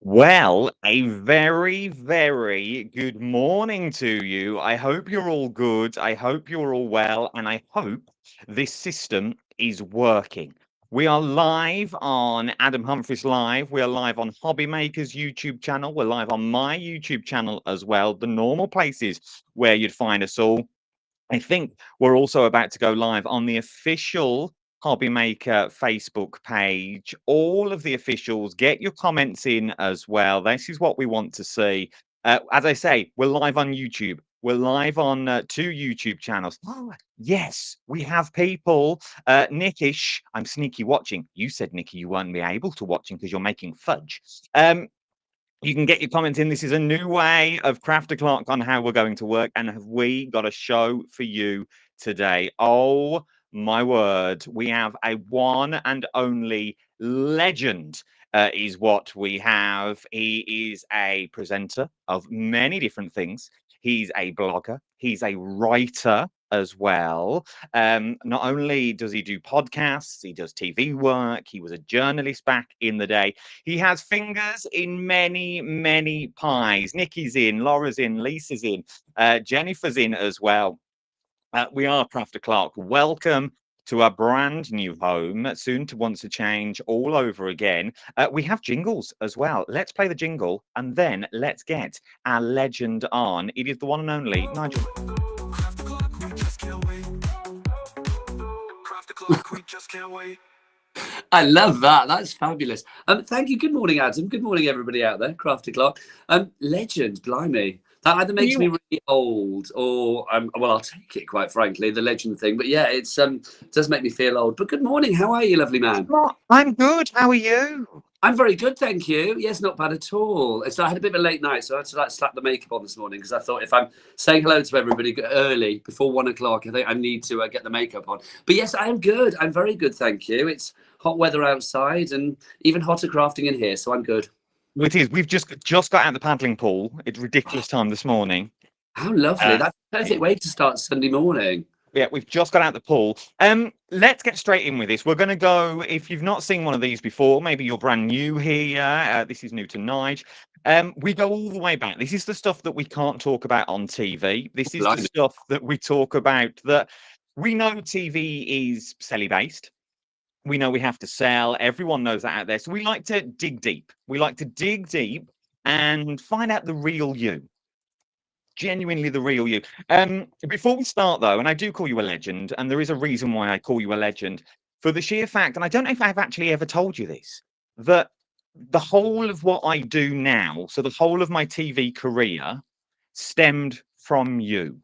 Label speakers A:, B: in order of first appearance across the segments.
A: Well, a very, very good morning to you. I hope you're all good. I hope you're all well. And I hope this system is working. We are live on Adam Humphries Live. We are live on Hobby Maker's YouTube channel. We're live on my YouTube channel as well. The normal places where you'd find us all. I think we're also about to go live on the official Hobby Maker Facebook page. All of the officials, get your comments in as well. This is what we want to see. As I say, we're live on YouTube. We're live on two YouTube channels. Oh, yes, we have people. Nickish, I'm sneaky watching. You said, Nikki, you weren't be able to watching because you're making fudge. You can get your comments in. This is a new way of Craft O'Clock on how we're going to work. And have we got a show for you today? Oh, my word. We have a one and only legend, is what we have. He is a presenter of many different things. He's a blogger, he's a writer as well. Not only does he do podcasts, he does TV work. He was a journalist back in the day. He has fingers in many, many pies. Nikki's in, Laura's in, Lisa's in, Jennifer's in as well. We are Crafter Clark. Welcome to our brand new home, soon to want to change all over again. We have jingles as well. Let's play the jingle and then let's get our legend on. It is the one and only Nigel.
B: I love that. That's fabulous. Thank you. Good morning, Adam. Good morning, everybody out there. Crafty Clark. Legend, blimey. That either makes me really old or, well, I'll take it, quite frankly, the legend thing. But yeah, it does make me feel old. But good morning. How are you, lovely man?
A: I'm good. How are you?
B: I'm very good, thank you. Yes, not bad at all. So I had a bit of a late night, so I had to slap the makeup on this morning because I thought if I'm saying hello to everybody early before 1 o'clock, I think I need to get the makeup on. But yes, I am good. I'm very good, thank you. It's hot weather outside and even hotter crafting in here, so I'm good.
A: It is. We've just got out of the paddling pool. It's ridiculous time this morning.
B: How lovely. That's a perfect way to start Sunday morning.
A: Yeah, we've just got out the pool. Let's get straight in with this. We're going to go, if you've not seen one of these before, maybe you're brand new here. This is new to Nige. We go all the way back. This is the stuff that we can't talk about on TV. This is the stuff that we talk about that we know TV is selly-based. We know we have to sell. Everyone knows that out there. So we like to dig deep. We like to dig deep and find out the real you. Genuinely the real you. Before we start, though, and I do call you a legend, and there is a reason why I call you a legend, for the sheer fact, and I don't know if I've actually ever told you this, that the whole of what I do now, so the whole of my TV career, stemmed from you.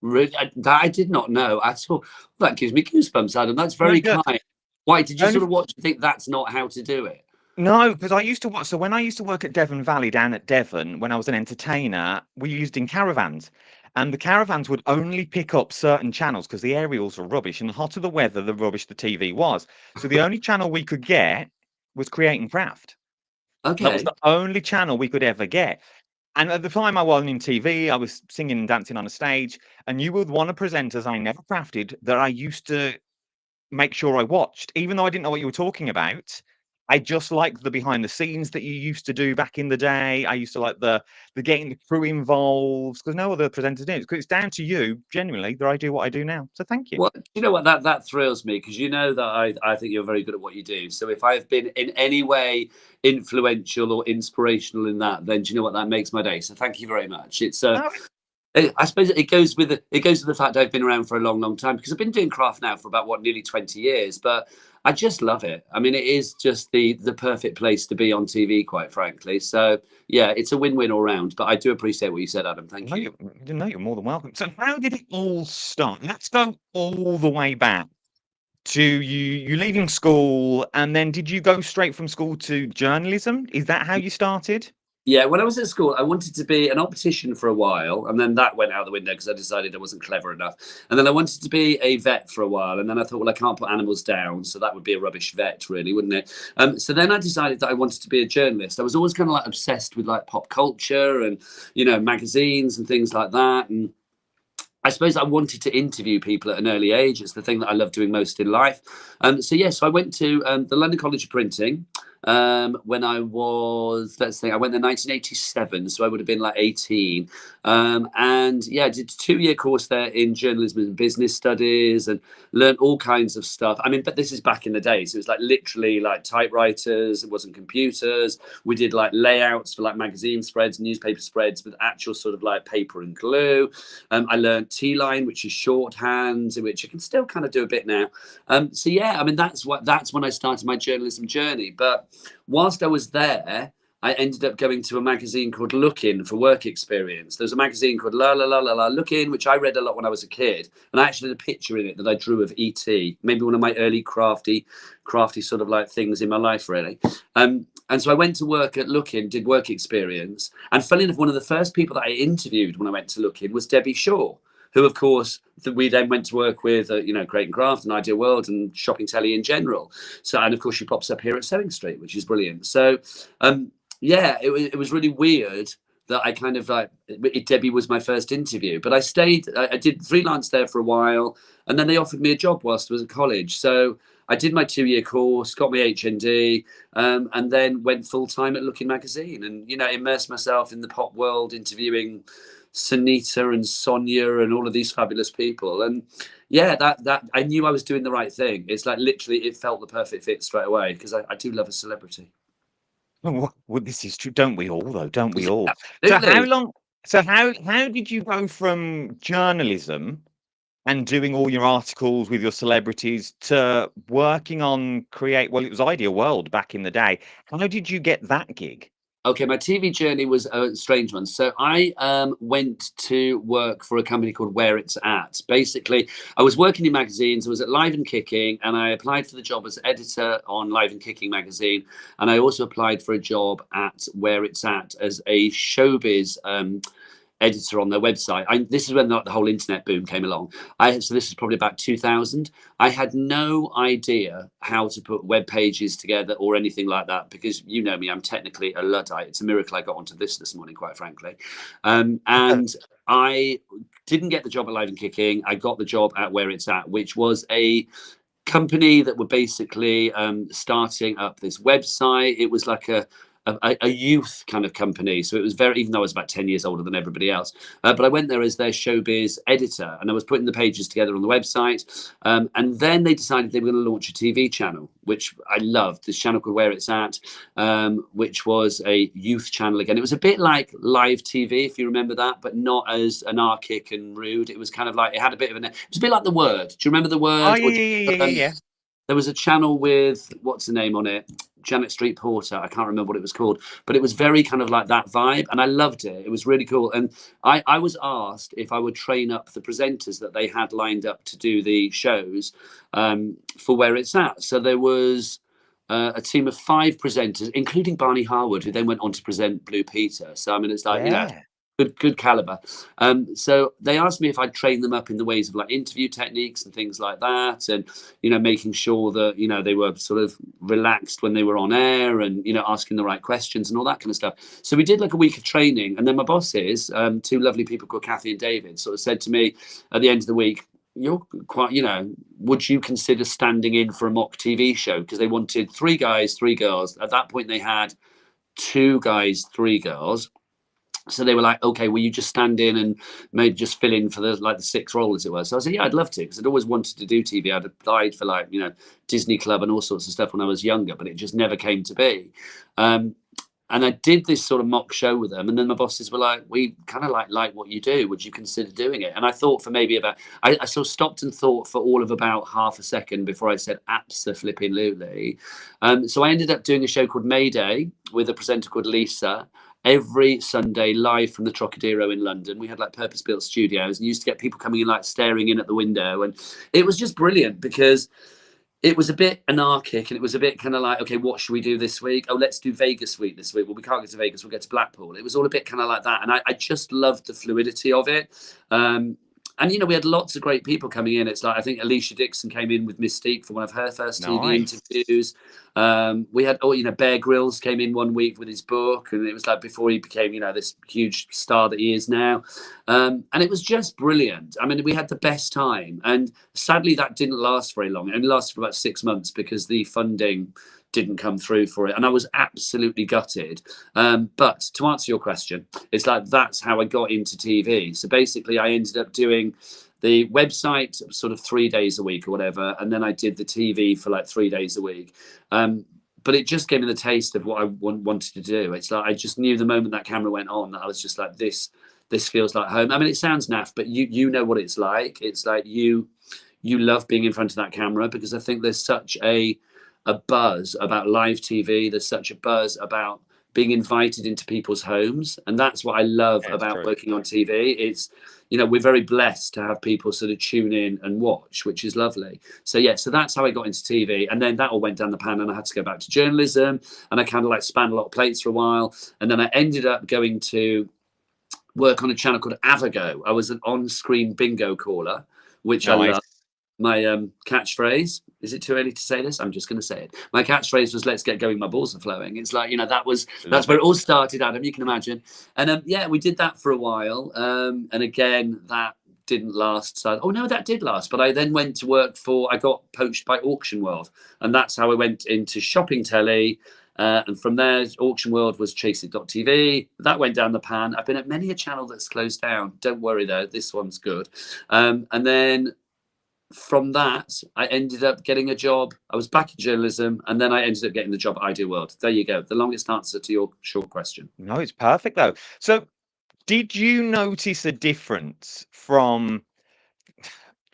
B: Really? That I did not know at all. That gives me goosebumps, Adam. That's very kind. Why did you sort of watch and think that's not how to do it?
A: No, because I used to watch. So when I used to work at Devon Valley down at Devon, when I was an entertainer, we used in caravans. And the caravans would only pick up certain channels because the aerials were rubbish. And the hotter the weather, the rubbish the TV was. So the only channel we could get was Create and Craft.
B: Okay.
A: That was the only channel we could ever get. And at the time I wasn't in TV, I was singing and dancing on a stage. And you were one of the presenters I never crafted that I used to make sure I watched, even though I didn't know what you were talking about. I just like the behind the scenes that you used to do back in the day. I used to like the getting the crew involved because no other presenters do. Because it's down to you, genuinely, that I do what I do now. So thank you.
B: Well, you know what, that thrills me because you know that I think you're very good at what you do. So if I've been in any way influential or inspirational in that, then do you know what, that makes my day. So thank you very much. It's I suppose it goes with the fact I've been around for a long, long time because I've been doing craft now for about nearly 20 years. But I just love it. I mean, it is just the perfect place to be on TV, quite frankly. So yeah, it's a win-win all round. But I do appreciate what you said, Adam. Thank you.
A: No, you're more than welcome. So how did it all start? Let's go all the way back to you leaving school, and then did you go straight from school to journalism? Is that how you started?
B: Yeah, when I was at school, I wanted to be an optician for a while, and then that went out the window because I decided I wasn't clever enough. And then I wanted to be a vet for a while, and then I thought, well, I can't put animals down, so that would be a rubbish vet, really, wouldn't it? So then I decided that I wanted to be a journalist. I was always kind of like obsessed with like pop culture and, you know, magazines and things like that. And I suppose I wanted to interview people at an early age. It's the thing that I love doing most in life. So I went to the London College of Printing. when I was, let's think, I went there 1987, so I would have been like 18. And yeah, I did a 2-year course there in journalism and business studies and learned all kinds of stuff. I mean, but this is back in the day, so it was like literally like typewriters, it wasn't computers. We did like layouts for like magazine spreads, newspaper spreads with actual sort of like paper and glue. I learned T-line, which is shorthand, which I can still kind of do a bit now. So yeah, I mean, that's when I started my journalism journey. But whilst I was there, I ended up going to a magazine called Look In for work experience. There's a magazine called La La La La La Look In, which I read a lot when I was a kid, and I actually had a picture in it that I drew of E.T. Maybe one of my early crafty sort of like things in my life, really. And so I went to work at Look In, did work experience, and funny enough, one of the first people that I interviewed when I went to Look In was Debbie Shaw, who, of course, we then went to work with, Great and Craft and Ideal World and Shopping Telly in general. So, and of course, she pops up here at Sewing Street, which is brilliant. So, yeah, it was really weird that I kind of like, Debbie was my first interview, but I stayed, I did freelance there for a while, and then they offered me a job whilst I was at college. So I did my 2-year course, got my HND, and then went full time at Looking Magazine and, immersed myself in the pop world, interviewing Sunita and Sonia and all of these fabulous people. And yeah, that I knew I was doing the right thing. It's like literally it felt the perfect fit straight away because I do love a celebrity.
A: Well, this is true. Don't we all, though? Don't we all? So
B: Absolutely.
A: how long? So how did you go from journalism and doing all your articles with your celebrities to working on Well, it was Ideal World back in the day. How did you get that gig?
B: Okay, my TV journey was a strange one. So I went to work for a company called Where It's At. Basically, I was working in magazines. I was at Live and Kicking, and I applied for the job as editor on Live and Kicking magazine. And I also applied for a job at Where It's At as a showbiz editor on their website. This is when the whole internet boom came along. So this is probably about 2000. I had no idea how to put web pages together or anything like that because you know me, I'm technically a Luddite. It's a miracle I got onto this morning, quite frankly. And I didn't get the job at Live and Kicking. I got the job at Where It's At, which was a company that were basically starting up this website. It was like a youth kind of company. So it was even though I was about 10 years older than everybody else. But I went there as their showbiz editor and I was putting the pages together on the website. And then they decided they were going to launch a TV channel, which I loved. This channel called Where It's At, which was a youth channel again. It was a bit like live TV, if you remember that, but not as anarchic and rude. It was kind of like, it had a bit of it was a bit like The Word. Do you remember The
A: Oh,
B: Word?
A: yeah.
B: There was a channel with, what's the name on it? Janet Street Porter. I can't remember what it was called, but it was very kind of like that vibe. And I loved it. It was really cool. And I was asked if I would train up the presenters that they had lined up to do the shows for Where It's At. So there was a team of 5 presenters, including Barney Harwood, who then went on to present Blue Peter. So, I mean, it's like,
A: Yeah.
B: good caliber. So they asked me if I'd train them up in the ways of like interview techniques and things like that, and making sure that they were sort of relaxed when they were on air, and asking the right questions and all that kind of stuff. So we did like a week of training, and then my bosses, 2 lovely people called Kathy and David, sort of said to me at the end of the week, "You're quite, would you consider standing in for a mock TV show?" Because they wanted 3 guys, 3 girls. At that point, they had 2 guys, 3 girls. So they were like, "Okay, will you just stand in and maybe just fill in for the 6th role, as it was?" So I said, "Yeah, I'd love to," because I'd always wanted to do TV. I'd applied for Disney Club and all sorts of stuff when I was younger, but it just never came to be. And I did this sort of mock show with them, and then my bosses were like, "We kind of like what you do. Would you consider doing it?" And I thought for maybe I sort of stopped and thought for all of about half a second before I said abso-flipping-lutely. So I ended up doing a show called Mayday with a presenter called Lisa, every Sunday live from the Trocadero in London. We had like purpose-built studios and used to get people coming in, like staring in at the window. And it was just brilliant because it was a bit anarchic and it was a bit kind of like, okay, what should we do this week? Oh, let's do Vegas week this week. Well, we can't get to Vegas, we'll get to Blackpool. It was all a bit kind of like that. And I just loved the fluidity of it. And, we had lots of great people coming in. It's like, I think Alicia Dixon came in with Mystique for one of her first TV interviews. We had, Bear Grylls came in one week with his book. And it was like before he became, this huge star that he is now. And it was just brilliant. I mean, we had the best time. And sadly, that didn't last very long. It only lasted for about 6 months because the funding didn't come through for it, and I was absolutely gutted. But to answer your question, it's like that's how I got into TV. So basically, I ended up doing the website sort of 3 days a week or whatever, and then I did the TV for like 3 days a week. But it just gave me the taste of what I wanted to do. It's like I just knew the moment that camera went on that I was just like, this feels like home. I mean, it sounds naff, but you know what it's like. It's like you love being in front of that camera, because I think there's such a buzz about live TV. There's such a buzz about being invited into people's homes, and that's what I love about working on TV. It's, we're very blessed to have people sort of tune in and watch, which is lovely. So yeah, so that's how I got into TV, and then that all went down the pan, and I had to go back to journalism, and I kind of like spanned a lot of plates for a while, and then I ended up going to work on a channel called Avago. I was an on-screen bingo caller, which I love. My catchphrase, is it too early to say this? I'm just going to say it. My catchphrase was, let's get going, my balls are flowing. It's like, that's where it all started, Adam, you can imagine. And yeah, we did that for a while. And again, that didn't last. So, oh no, that did last. But I then went to work I got poached by Auction World. And that's how I went into shopping telly. And from there, Auction World was chaseit.tv. That went down the pan. I've been at many a channel that's closed down. Don't worry though, this one's good. And then from that, I ended up getting a job. I was back in journalism, and then I ended up getting the job at Ideal World. There you go. The longest answer to your short question.
A: No, it's perfect though. So did you notice a difference from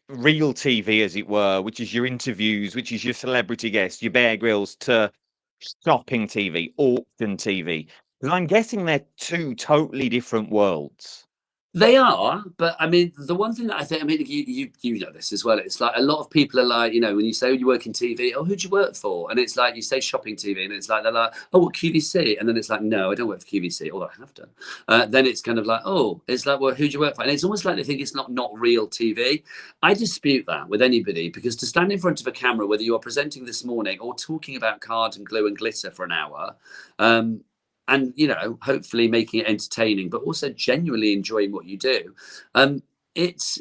A: real TV, as it were, which is your interviews, which is your celebrity guests, your Bear Grylls, to shopping TV, auction TV? Because I'm guessing they're two totally different worlds.
B: They are, but I mean, the one thing that I think, I mean, you know this as well. It's like a lot of people are like, when you say you work in TV, oh, who'd you work for? And it's like you say shopping TV, and it's like they're like, oh, what, QVC? And then it's like, no, I don't work for QVC, although I have done. Then it's kind of like, oh, it's like, well, who'd you work for? And it's almost like they think it's not real TV. I dispute that with anybody, because to stand in front of a camera, whether you are presenting This Morning or talking about card and glue and glitter for an hour, and hopefully making it entertaining, but also genuinely enjoying what you do, it's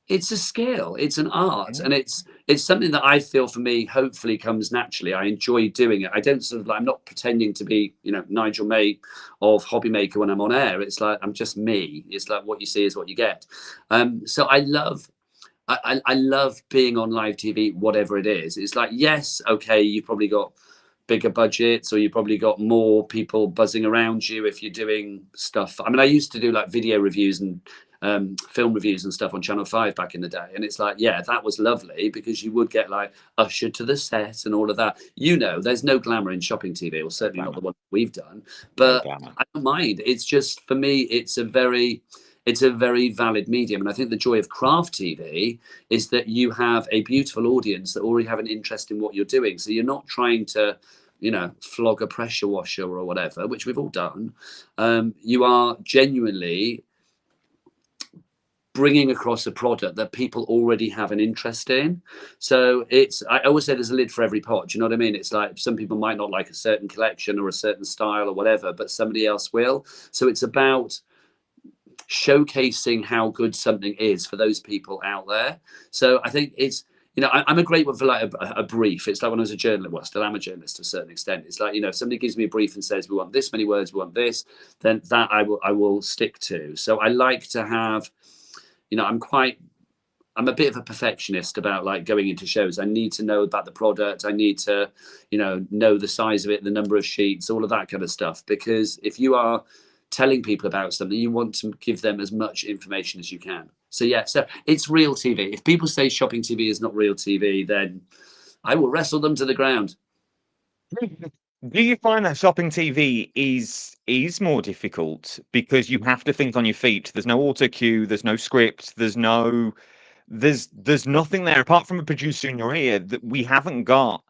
B: a skill, it's an art, and it's something that I feel for me hopefully comes naturally. I enjoy doing it. I don't sort of like, I'm not pretending to be Nigel May of Hobby Maker when I'm on air. It's like I'm just me. It's like what you see is what you get. So I love being on live TV, whatever it is. It's like, yes, okay, you've probably got bigger budgets, or you probably got more people buzzing around you if you're doing stuff. I mean, I used to do like video reviews and film reviews and stuff on Channel 5 back in the day, and it's like, yeah, that was lovely, because you would get like ushered to the set and all of that. There's no glamour in shopping TV, or certainly not the one we've done, but I don't mind. It's just, for me, it's a very valid medium. And I think the joy of craft TV is that you have a beautiful audience that already have an interest in what you're doing. So you're not trying to, flog a pressure washer or whatever, which we've all done. You are genuinely bringing across a product that people already have an interest in. So I always say there's a lid for every pot. Do you know what I mean? It's like some people might not like a certain collection or a certain style or whatever, but somebody else will. So it's about showcasing how good something is for those people out there. So I think it's, I'm a great one for like a brief. It's like when I was a journalist, well, still am a journalist to a certain extent. It's like, if somebody gives me a brief and says, we want this many words, we want this, then that I will stick to. So I like to have, I'm a bit of a perfectionist about like going into shows. I need to know about the product. I need to, know the size of it, the number of sheets, all of that kind of stuff. Because if you are telling people about something, you want to give them as much information as you can. So yeah, so it's real TV. If people say shopping TV is not real TV, then I will wrestle them to the ground.
A: Do you find that shopping TV is more difficult because you have to think on your feet? There's no auto cue, there's no script, there's nothing there apart from a producer in your ear that we haven't got.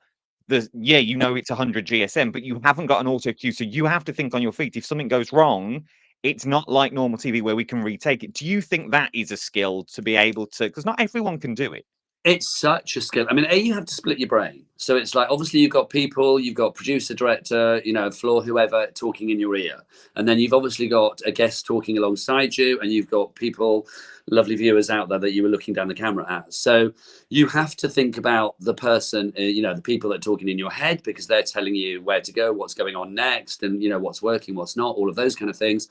A: It's 100 GSM, but you haven't got an auto cue, so you have to think on your feet. If something goes wrong, it's not like normal TV where we can retake it. Do you think that is a skill to be able to? Because not everyone can do it.
B: It's such a skill. I mean, you have to split your brain. So it's like, obviously you've got people, you've got producer, director, you know, floor, whoever talking in your ear. And then you've obviously got a guest talking alongside you, and you've got people, lovely viewers out there that you were looking down the camera at. So you have to think about the person, you know, the people that are talking in your head, because they're telling you where to go, what's going on next, and, you know, what's working, what's not, all of those kind of things.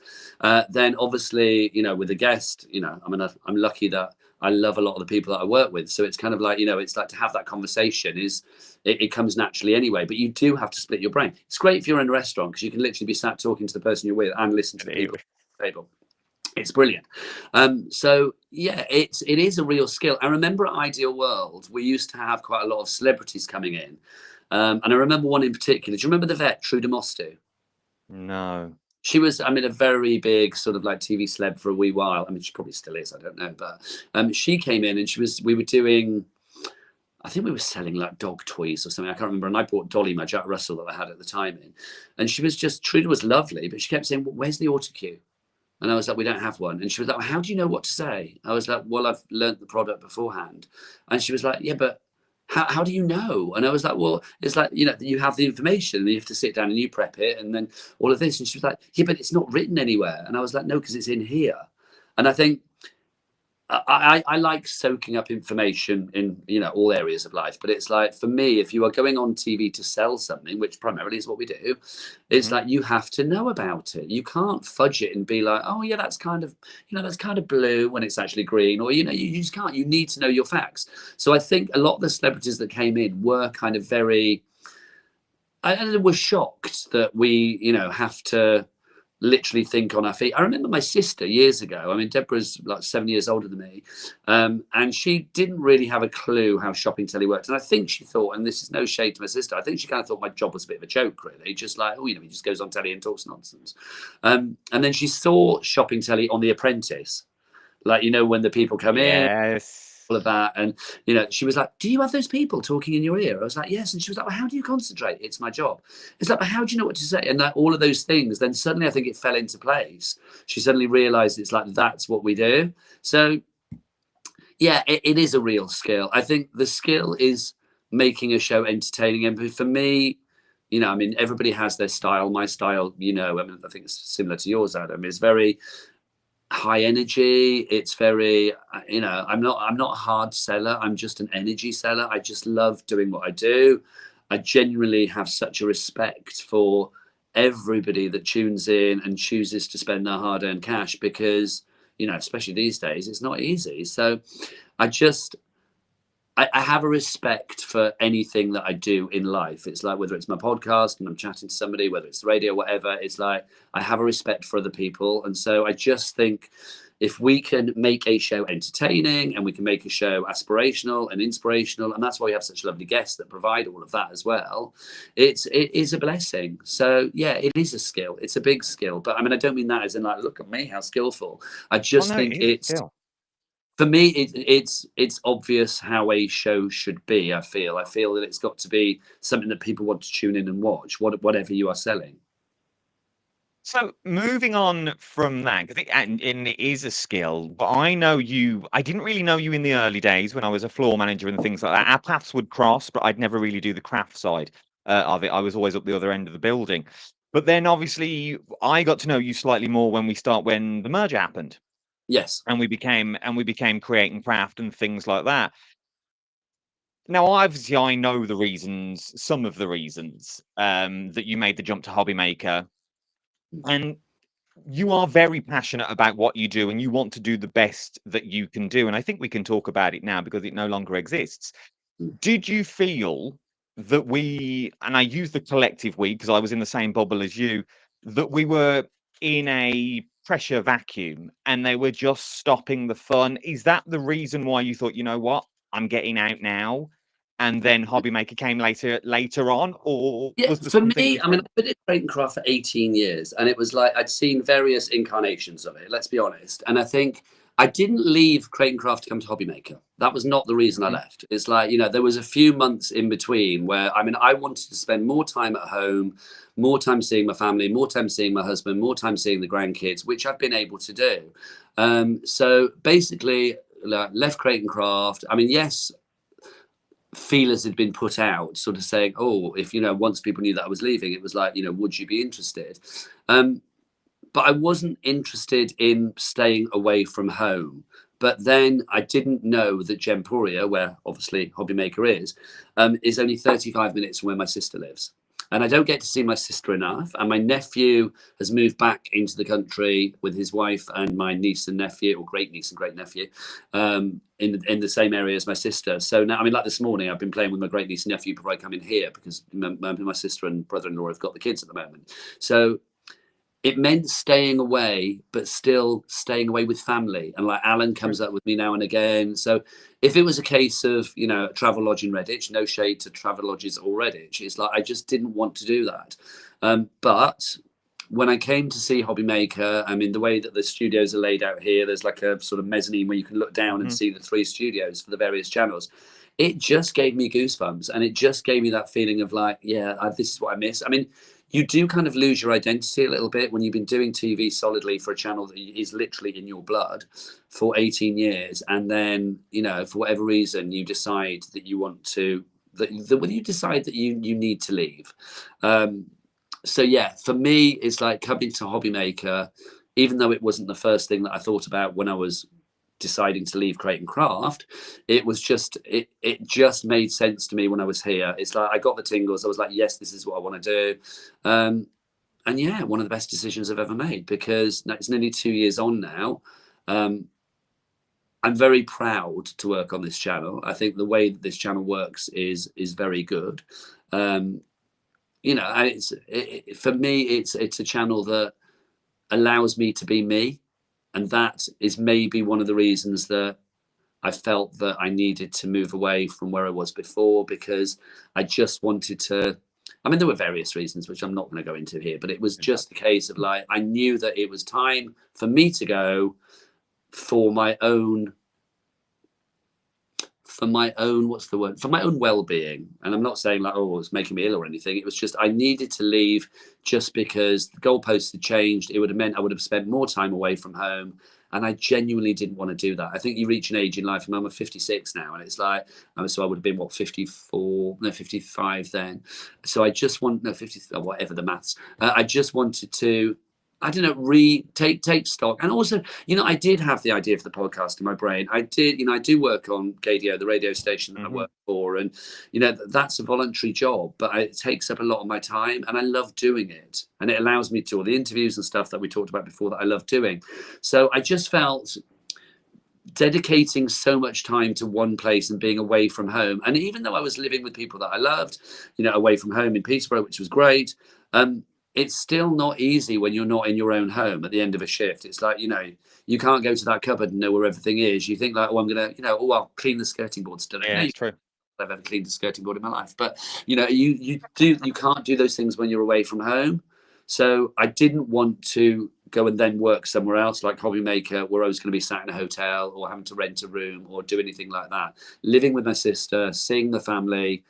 B: Then obviously, you know, with the guest, you know, I'm lucky that I love a lot of the people that I work with. So it's kind of like, you know, it's like to have that conversation it comes naturally anyway, but you do have to split your brain. It's great if you're in a restaurant, because you can literally be sat talking to the person you're with and listen to the people at the table. It's brilliant. So yeah, it is a real skill. I remember at Ideal World, we used to have quite a lot of celebrities coming in. And I remember one in particular. Do you remember the vet, Trude Mostu?
A: No.
B: She was, I mean, a very big sort of like TV celeb for a wee while. I mean, she probably still is, I don't know. But she came in and we were doing, I think we were selling like dog toys or something. I can't remember. And I bought Dolly, my Jack Russell that I had at the time in. And she was just, Trude was lovely, but she kept saying, well, where's the auto cue? And I was like, we don't have one. And she was like, well, how do you know what to say? I was like, well, I've learnt the product beforehand. And she was like, yeah, but how do you know? And I was like, well, it's like, you know, you have the information and you have to sit down and you prep it and then all of this. And she was like, yeah, but it's not written anywhere. And I was like, no, because it's in here. And I think I like soaking up information in, you know, all areas of life. But it's like, for me, if you are going on TV to sell something, which primarily is what we do, it's like you have to know about it. You can't fudge it and be like, oh yeah, that's kind of, you know, that's kind of blue when it's actually green, or, you know, you just can't. You need to know your facts. So I think a lot of the celebrities that came in were kind of very, I was shocked that we, you know, have to literally think on our feet. I remember my sister years ago. I mean, Deborah's like 7 years older than me, and she didn't really have a clue how shopping telly worked. And I think she thought, and this is no shade to my sister, I think she kind of thought my job was a bit of a joke, really, just like, oh, you know, he just goes on telly and talks nonsense. And then she saw shopping telly on The Apprentice, like, you know, when the people come in.
A: Yes.
B: All of that, and you know, she was like, do you have those people talking in your ear? I was like, yes. And she was like, well, how do you concentrate? It's my job. It's like, but how do you know what to say? And that, all of those things, then suddenly I think it fell into place. She suddenly realized it's like, that's what we do. So yeah, it is a real skill. I think the skill is making a show entertaining. And for me, you know, I mean, everybody has their style. My style, you know, I mean, I think it's similar to yours, Adam, is very high energy. It's very, you know, I'm not a hard seller. I'm just an energy seller. I just love doing what I do. I genuinely have such a respect for everybody that tunes in and chooses to spend their hard-earned cash, because, you know, especially these days, it's not easy. So I have a respect for anything that I do in life. It's like, whether it's my podcast and I'm chatting to somebody, whether it's the radio, whatever, it's like, I have a respect for other people. And so I just think if we can make a show entertaining and we can make a show aspirational and inspirational, and that's why we have such lovely guests that provide all of that as well, it is a blessing. So yeah, it is a skill. It's a big skill. But I mean, I don't mean that as in like, look at me, how skillful. I just think it's, for me, it's obvious how a show should be. I feel that it's got to be something that people want to tune in and watch, whatever you are selling.
A: So moving on from that, 'cause and it is a skill, but I know you. I didn't really know you in the early days when I was a floor manager and things like that. Our paths would cross, but I'd never really do the craft side of it. I was always up the other end of the building. But then obviously I got to know you slightly more when the merger happened.
B: Yes.
A: And we became creating craft and things like that. Now, obviously, I know the reasons, some of the reasons, that you made the jump to hobby maker, and you are very passionate about what you do, and you want to do the best that you can do. And I think we can talk about it now because it no longer exists. Did you feel that and I use the collective we because I was in the same bubble as you, that we were in a pressure vacuum and they were just stopping the fun? Is that the reason why you thought, you know what, I'm getting out now? And then Hobby Maker came later on, or
B: yeah,
A: was there
B: for
A: something
B: me,
A: different?
B: I mean, I've been in Crate and Craft for 18 years, and it was like I'd seen various incarnations of it, let's be honest. And I think I didn't leave Crate and Craft to come to Hobby Maker. That was not the reason I left. It's like, you know, there was a few months in between where, I mean, I wanted to spend more time at home, more time seeing my family, more time seeing my husband, more time seeing the grandkids, which I've been able to do. So basically, left Crate and Craft. I mean, yes, feelers had been put out, sort of saying, oh, if, you know, once people knew that I was leaving, it was like, you know, would you be interested? But I wasn't interested in staying away from home. But then I didn't know that Gemporia, where obviously Hobbymaker is only 35 minutes from where my sister lives. And I don't get to see my sister enough. And my nephew has moved back into the country with his wife and my niece and nephew, or great niece and great nephew, in the same area as my sister. So now, I mean, like this morning, I've been playing with my great niece and nephew before I come in here, because my sister and brother-in-law have got the kids at the moment. So it meant staying away, but still staying away with family. And like Alan comes up with me now and again. So if it was a case of, you know, Travelodge in Redditch, no shade to Travelodges or Redditch, it's like I just didn't want to do that. But when I came to see Hobbymaker, I mean, the way that the studios are laid out here, there's like a sort of mezzanine where you can look down and see the 3 studios for the various channels. It just gave me goosebumps, and it just gave me that feeling of like, yeah, this is what I miss. I mean, you do kind of lose your identity a little bit when you've been doing TV solidly for a channel that is literally in your blood for 18 years. And then, you know, for whatever reason, you decide that you want to, when you decide that you need to leave. So yeah, for me, it's like coming to Hobbymaker, even though it wasn't the first thing that I thought about when I was deciding to leave Create and Craft, it was just it just made sense to me when I was here. It's like I got the tingles. I was like, yes, this is what I want to do. And yeah, one of the best decisions I've ever made, because it's nearly 2 years on now. I'm very proud to work on this channel. I think the way that this channel works is very good. You know, and for me, it's a channel that allows me to be me. And that is maybe one of the reasons that I felt that I needed to move away from where I was before, because I just wanted to, I mean, there were various reasons, which I'm not going to go into here, but it was just a case of like, I knew that it was time for me to go for my own, what's the word? For my own well-being. And I'm not saying like, oh, it's making me ill or anything. It was just, I needed to leave just because the goalposts had changed. It would have meant I would have spent more time away from home. And I genuinely didn't want to do that. I think you reach an age in life, and I'm 56 now, and it's like, so I would have been, what, 55 then. So I just want, 50, whatever the maths. I just wanted to, I don't know, take stock. And also, you know, I did have the idea for the podcast in my brain. I did, you know, I do work on KDO, the radio station that I work for. And, you know, that's a voluntary job, but it takes up a lot of my time, and I love doing it. And it allows me to all the interviews and stuff that we talked about before that I love doing. So I just felt dedicating so much time to one place and being away from home. And even though I was living with people that I loved, you know, away from home in Peterborough, which was great, it's still not easy when you're not in your own home at the end of a shift. It's like, you know, you can't go to that cupboard and know where everything is. You think like, oh, I'm going to, you know, oh, I'll clean the skirting boards today.
A: Yeah,
B: No,
A: it's true.
B: I've ever cleaned a skirting board in my life. But, you know, you can't do those things when you're away from home. So I didn't want to go and then work somewhere else like Hobbymaker, where I was going to be sat in a hotel or having to rent a room or do anything like that. Living with my sister, seeing the family,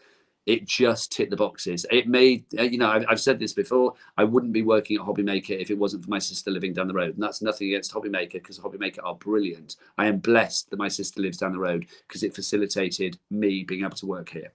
B: it just ticked the boxes. It made, you know, I've said this before, I wouldn't be working at Hobbymaker if it wasn't for my sister living down the road. And that's nothing against Hobbymaker, because Hobbymaker are brilliant. I am blessed that my sister lives down the road, because it facilitated me being able to work here.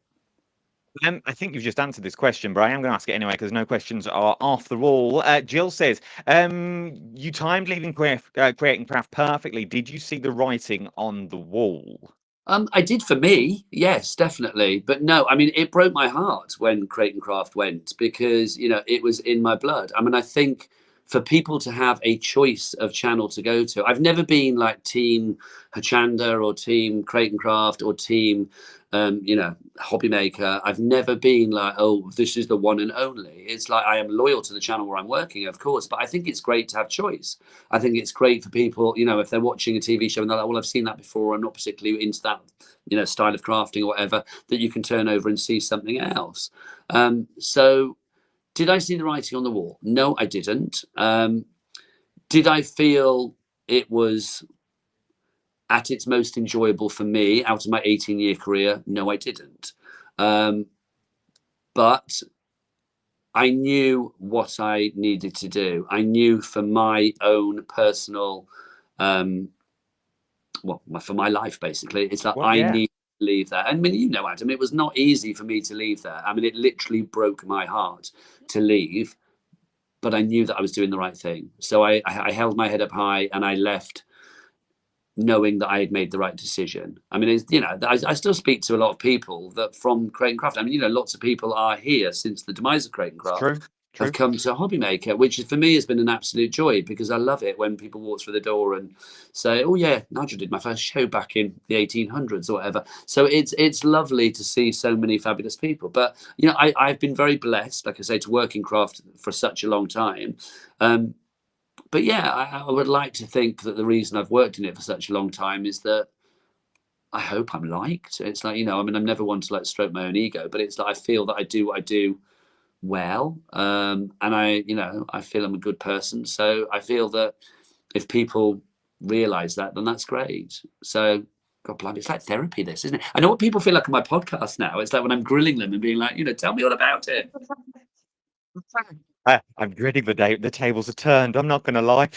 A: I think you've just answered this question, but I am going to ask it anyway, because no questions are off the wall. Jill says, you timed leaving Creating Craft perfectly. Did you see the writing on the wall?
B: I did for me, yes, definitely. But no, I mean, it broke my heart when Create and Craft went, because, you know, it was in my blood. I mean, I think for people to have a choice of channel to go to, I've never been like Team Hachanda or Team Create and Craft or Team, you know, Hobbymaker. I've never been like, oh, this is the one and only. It's like I am loyal to the channel where I'm working, of course, but I think it's great to have choice. I think it's great for people, you know, if they're watching a TV show and they're like, well, I've seen that before, I'm not particularly into that, you know, style of crafting or whatever, that you can turn over and see something else. So did I see the writing on the wall? No, I didn't. Did I feel it was at its most enjoyable for me out of my 18-year career? No, I didn't. But I knew what I needed to do. I knew for my own personal, well, for my life, basically, it's that I need leave there. I mean, you know, Adam, it was not easy for me to leave there. I mean, it literally broke my heart to leave, but I knew that I was doing the right thing. So I held my head up high and I left knowing that I had made the right decision. I mean, it's, you know, I still speak to a lot of people that from Crate and Craft. I mean, you know, lots of people are here since the demise of Crate and
A: It's
B: Craft.
A: true.
B: Have come to Hobby Maker, which for me has been an absolute joy because I love it when people walk through the door and say, "Oh yeah, Nigel did my first show back in the 1800s or whatever." So it's lovely to see so many fabulous people. But you know, I've been very blessed, like I say, to work in craft for such a long time. But yeah, I would like to think that the reason I've worked in it for such a long time is that I hope I'm liked. It's like, you know, I mean, I'm never one to like stroke my own ego, but it's like I feel that I do what I do well, and I, you know, I feel I'm a good person. So I feel that if people realise that, then that's great. So God blimey, it's like therapy, this, isn't it? I know what people feel like on my podcast now. It's like when I'm grilling them and being like, you know, tell me all about it.
A: I'm dreading the day the tables are turned. I'm not going to lie.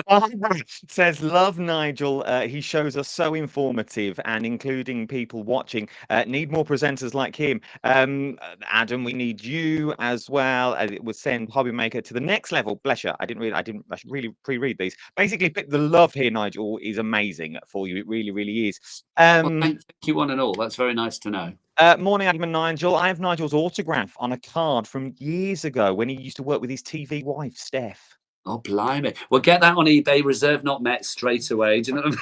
A: Barbara says, "Love Nigel. He shows us so informative and including people watching. Need more presenters like him. Adam, we need you as well. It would send Hobby Maker to the next level. Bless you. I should really pre-read these. Basically, the love here, Nigel, is amazing for you. It really, really is.
B: Well, thank you, one and all. That's very nice to know.
A: Morning, Adam and Nigel. I have Nigel's autograph on a card from years ago when he used to work with his TV wife, Steph.
B: Oh, blimey. Well, get that on eBay, reserve not met straight away. Do you know what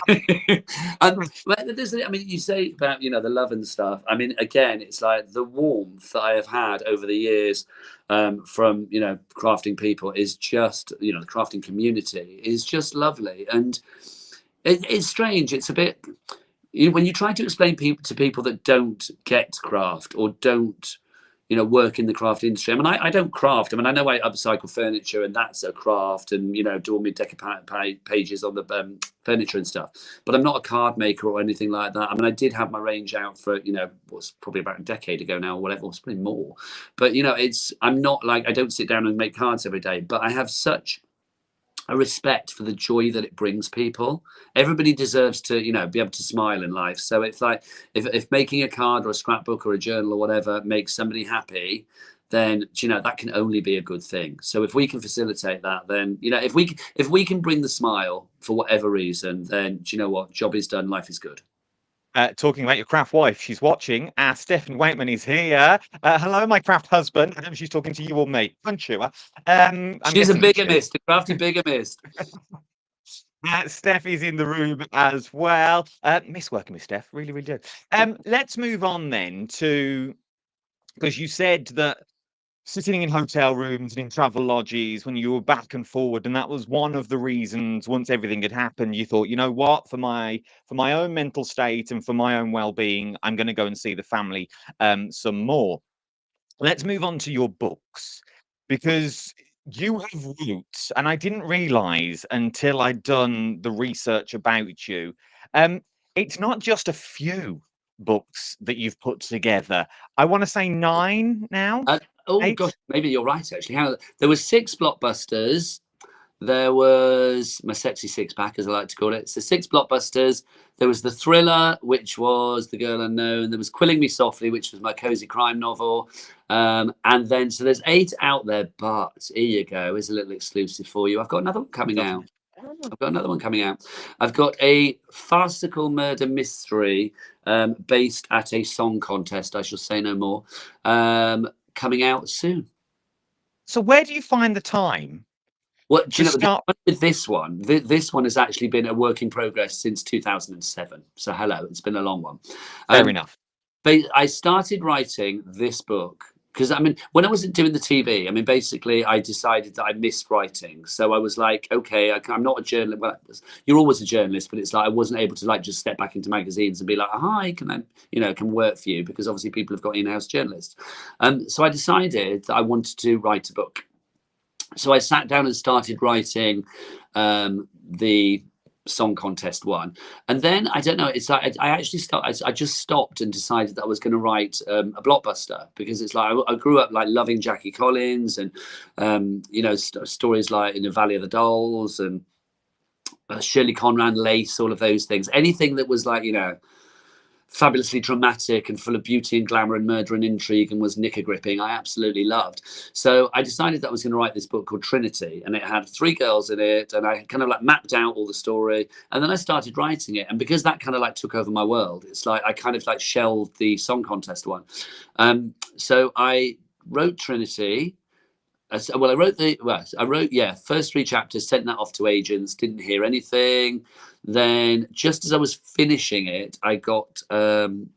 B: I mean? I mean, you say about, you know, the love and stuff. I mean, again, it's like the warmth that I have had over the years from, you know, crafting people is just, you know, the crafting community is just lovely. And it's strange. It's a bit, you know, when you try to explain to people that don't get craft or don't, you know, work in the craft industry. I mean, I don't craft. I mean, I know I upcycle furniture and that's a craft, and, you know, do all my deco pages on the furniture and stuff. But I'm not a card maker or anything like that. I mean, I did have my range out for, you know, what's probably about a decade ago now or whatever, it's probably more. But, you know, I'm not like, I don't sit down and make cards every day, but I have such a respect for the joy that it brings people. Everybody deserves to, you know, be able to smile in life. So it's like if making a card or a scrapbook or a journal or whatever makes somebody happy, then, you know, that can only be a good thing. So if we can facilitate that, then, you know, if we can bring the smile for whatever reason, then, do you know what, job is done, life is good.
A: Talking about your craft wife, she's watching. Stephanie Waitman is here. Hello, my craft husband. I don't know if she's talking to you or me. Punch you.
B: She's a bigamist, a crafty bigamist.
A: Steph is in the room as well. Miss working with Steph, really, really do. Let's move on then to, because you said that sitting in hotel rooms and in travel lodges when you were back and forward, and that was one of the reasons, once everything had happened, you thought, you know what, for my own mental state and for my own well-being, I'm going to go and see the family some more. Let's move on to your books, because you have roots, and I didn't realize until I'd done the research about you. It's not just a few books that you've put together. I want to say 9 now.
B: Oh
A: 8?
B: gosh, maybe you're right actually. There were 6 blockbusters. There was my sexy 6-pack, as I like to call it. So 6 blockbusters. There was the thriller, which was The Girl Unknown. There was Quilling Me Softly, which was my cozy crime novel. And then, so there's 8 out there, but here you go. Here's a little exclusive for you. I've got another one coming out. I've got a farcical murder mystery based at a song contest. I shall say no more. Coming out soon.
A: So where do you find the time?
B: Well, do you know, with this one, this one has actually been a work in progress since 2007. So hello, it's been a long one.
A: Fair enough.
B: But I started writing this book because, I mean, when I wasn't doing the TV, I mean, basically I decided that I missed writing. So I was like, okay, I'm not a journalist. Well, you're always a journalist, but it's like I wasn't able to like just step back into magazines and be like, hi, can I, you know, can work for you? Because obviously people have got in-house journalists. So I decided that I wanted to write a book. So I sat down and started writing the song contest one, and then I don't know. It's like I just stopped and decided that I was going to write a blockbuster, because it's like I grew up like loving Jackie Collins and you know, stories like in the Valley of the Dolls and Shirley Conran, Lace, all of those things. Anything that was like, you know, fabulously dramatic and full of beauty and glamour and murder and intrigue and was knicker gripping, I absolutely loved. So I decided that I was going to write this book called Trinity, and it had 3 girls in it, and I kind of like mapped out all the story, and then I started writing it. And because that kind of like took over my world, it's like I kind of like shelved the song contest one. So I wrote Trinity. Well, I wrote, first 3 chapters, sent that off to agents, didn't hear anything. Then just as I was finishing it, I got an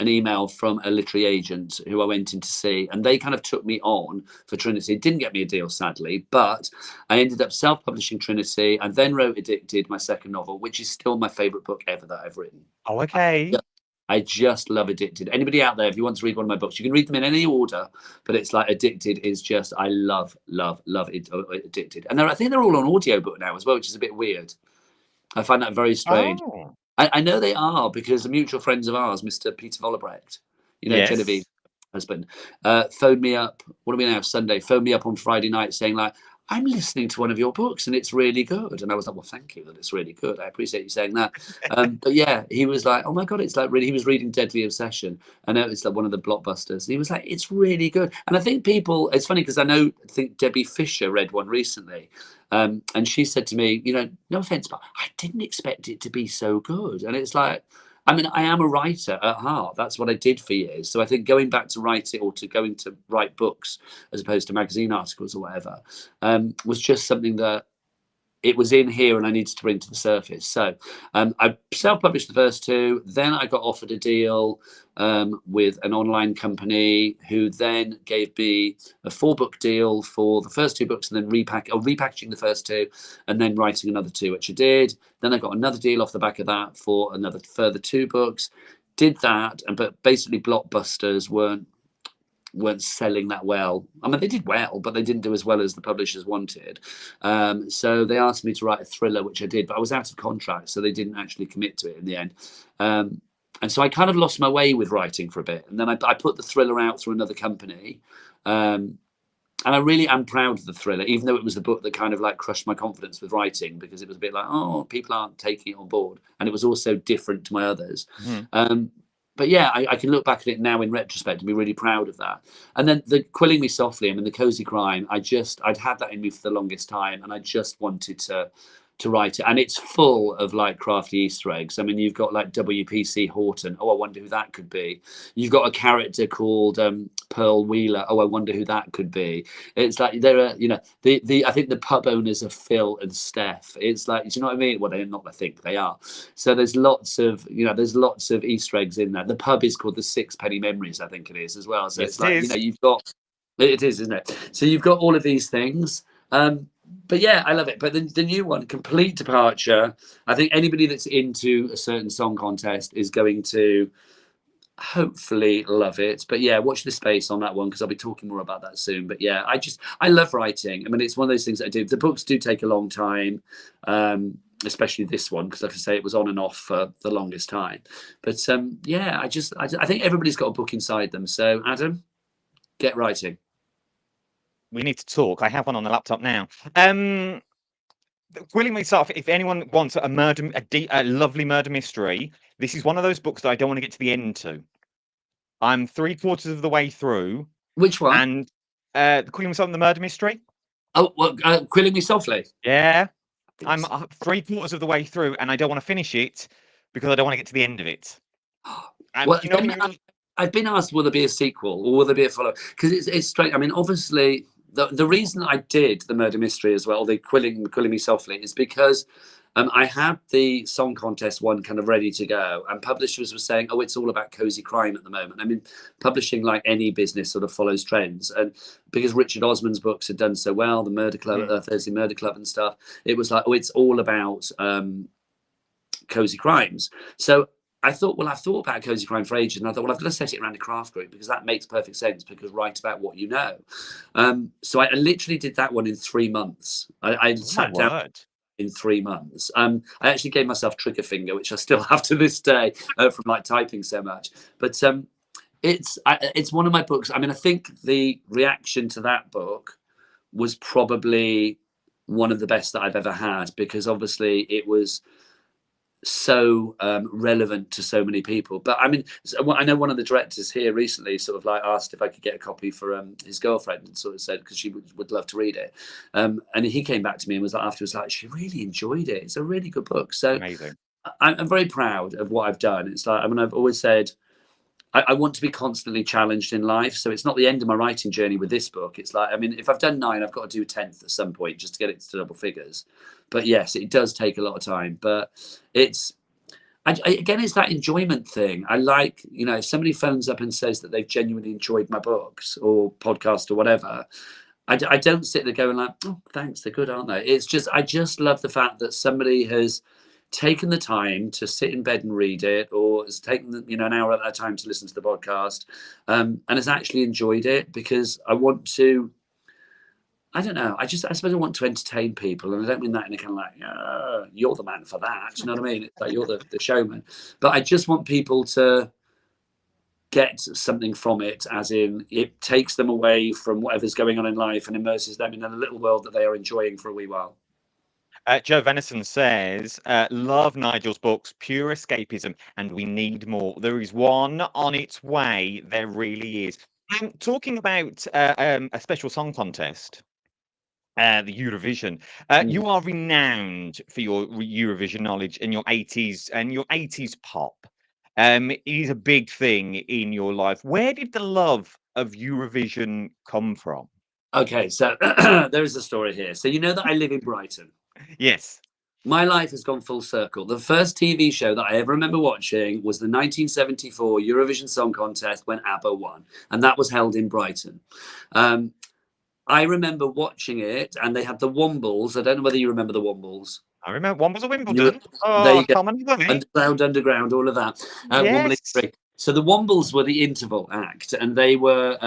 B: email from a literary agent who I went in to see, and they kind of took me on for Trinity. It didn't get me a deal, sadly, but I ended up self-publishing Trinity and then wrote Addicted, my second novel, which is still my favourite book ever that I've written.
A: Oh, okay.
B: I just love Addicted. Anybody out there, if you want to read one of my books, you can read them in any order, but it's like Addicted is just, I love it, Addicted. And I think they're all on audiobook now as well, which is a bit weird. I find that very strange.
A: Oh.
B: I know they are, because the mutual friends of ours, Mr. Peter Vollebrecht, you know,
A: Yes.
B: Genevieve's husband, phoned me up, what are we now, Sunday, phoned me up on Friday night saying like, I'm listening to one of your books and it's really good. And I was like, well, thank you that it's really good. I appreciate you saying that. But yeah, he was like, oh my God, it's like really, he was reading Deadly Obsession. I know it's like one of the blockbusters. And he was like, it's really good. And I think people, it's funny because I think Debbie Fisher read one recently. And she said to me, you know, no offense, but I didn't expect it to be so good. And it's like, I mean, I am a writer at heart. That's what I did for years. So I think going back to write it, or to going to write books as opposed to magazine articles or whatever, was just something that it was in here and I needed to bring to the surface. So I self-published the first 2. Then I got offered a deal with an online company who then gave me a 4-book deal for the first 2 books, and then repackaging the first 2 and then writing another 2, which I did. Then I got another deal off the back of that for another further 2 books. Did that, but basically blockbusters weren't selling that well. I mean, they did well, but they didn't do as well as the publishers wanted. So they asked me to write a thriller, which I did, but I was out of contract, so they didn't actually commit to it in the end. And so I kind of lost my way with writing for a bit. And then I put the thriller out through another company. And I really am proud of the thriller, even though it was the book that kind of like crushed my confidence with writing, because it was a bit like, oh, people aren't taking it on board. And it was also different to my others. Mm-hmm. But yeah, I can look back at it now in retrospect and be really proud of that. And then the Quilling Me Softly, I mean, the cozy crime, I'd had that in me for the longest time, and I just wanted to write it. And it's full of like crafty Easter eggs. I mean, you've got like WPC Horton. Oh, I wonder who that could be. You've got a character called Pearl Wheeler. Oh, I wonder who that could be. It's like there are, you know, I think the pub owners are Phil and Steph. It's like, do you know what I mean? Well, they're not. I think they are. So there's lots of Easter eggs in there. The pub is called the Sixpenny Memories, I think it is as well. So
A: Yes,
B: it's like, you know, you've got, it is, isn't it? So you've got all of these things. But yeah, I love it. But the new one, complete departure. I think anybody that's into a certain song contest is going to hopefully love it. But yeah, watch the space on that one, because I'll be talking more about that soon. But yeah, I love writing. I mean, it's one of those things that I do. The books do take a long time, especially this one, because like I say, it was on and off for the longest time. But yeah, I think everybody's got a book inside them. So Adam, get writing.
A: We need to talk. I have one on the laptop now. Quilling Me Softly, if anyone wants a lovely murder mystery, this is one of those books that I don't want to get to the end to. I'm 3/4 of the way through.
B: Which one?
A: And Quilling Me Softly, the murder mystery.
B: Oh, well, Quilling Me Softly.
A: Yeah, I'm 3/4 of the way through, and I don't want to finish it because I don't want to get to the end of it.
B: Well, you know, I've been asked, will there be a sequel or will there be a follow? Because it's straight. I mean, obviously, the reason I did the murder mystery as well, the Quilling Me Softly, is because I had the song contest one kind of ready to go, and publishers were saying, oh, it's all about cozy crime at the moment. I mean, publishing, like any business, sort of follows trends. And because Richard Osman's books had done so well, the Murder Club, Thursday Murder Club and stuff, it was like, oh, it's all about cozy crimes. So I thought, well, I've thought about cozy crime for ages, and I thought, well, I've got to set it around a craft group, because that makes perfect sense, because write about what you know. So I literally did that one in 3 months. I sat down in 3 months. I actually gave myself trigger finger, which I still have to this day from like typing so much. But it's one of my books. I mean, I think the reaction to that book was probably one of the best that I've ever had, because obviously it was so relevant to so many people. But I mean, I know one of the directors here recently sort of like asked if I could get a copy for his girlfriend, and sort of said because she would love to read it. And he came back to me and was like afterwards like she really enjoyed it. It's a really good book. So
A: Amazing.
B: I'm very proud of what I've done. It's like, I mean, I've always said I want to be constantly challenged in life. So it's not the end of my writing journey with this book. It's like, I mean, if I've done 9, I've got to do 10th at some point just to get it to double figures. But yes, it does take a lot of time. But it's, again, it's that enjoyment thing. I like, you know, if somebody phones up and says that they've genuinely enjoyed my books or podcast or whatever, I don't sit there going like, oh, thanks, they're good, aren't they? It's just, I just love the fact that somebody has taken the time to sit in bed and read it, or has taken you know an hour at that time to listen to the podcast, and has actually enjoyed it, because I want to. I don't know. I suppose I want to entertain people, and I don't mean that in a kind of like, you're the man for that. You know what I mean? It's like you're the showman. But I just want people to get something from it, as in it takes them away from whatever's going on in life and immerses them in a little world that they are enjoying for a wee while.
A: Joe Venison says, love Nigel's books, pure escapism, and we need more. There is one on its way. There really is. Talking about a special song contest, the Eurovision. You are renowned for your Eurovision knowledge and your 80s pop. It is a big thing in your life. Where did the love of Eurovision come from?
B: Okay, so there is a story here. So you know that I live in Brighton.
A: Yes.
B: My life has gone full circle. The first TV show that I ever remember watching was the 1974 Eurovision Song Contest when ABBA won, and that was held in Brighton. I remember watching it, and they had the Wombles. I don't know whether you remember the Wombles.
A: I remember one was a
B: There
A: Wimbledon.
B: you
A: Oh,
B: go.
A: common money.
B: Underground, all of that.
A: Yes.
B: So the Wombles were the interval act, and they were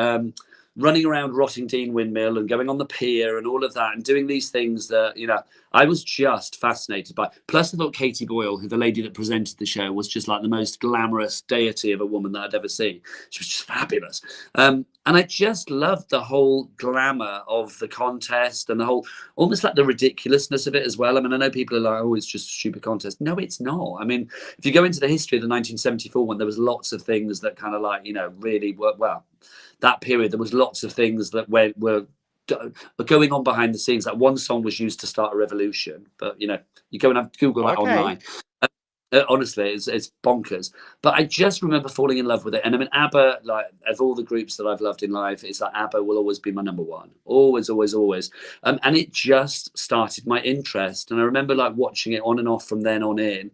B: running around Rottingdean Windmill and going on the pier and all of that, and doing these things that, you know, I was just fascinated by. Plus, I thought Katie Boyle, who the lady that presented the show, was just like the most glamorous deity of a woman that I'd ever seen. She was just fabulous. And I just loved the whole glamour of the contest and the whole, almost like the ridiculousness of it as well. I mean, I know people are like, oh, it's just a stupid contest. No, it's not. I mean, if you go into the history of the 1974 one, there was lots of things that kind of like, you know, really worked well. That period, there was lots of things that were going on behind the scenes. Like one song was used to start a revolution, but you know, you go and have Google that online. Honestly, it's bonkers. But I just remember falling in love with it. And I mean, ABBA, like of all the groups that I've loved in life, it's like ABBA will always be my number one. Always, always, always. And it just started my interest. And I remember like watching it on and off from then on in.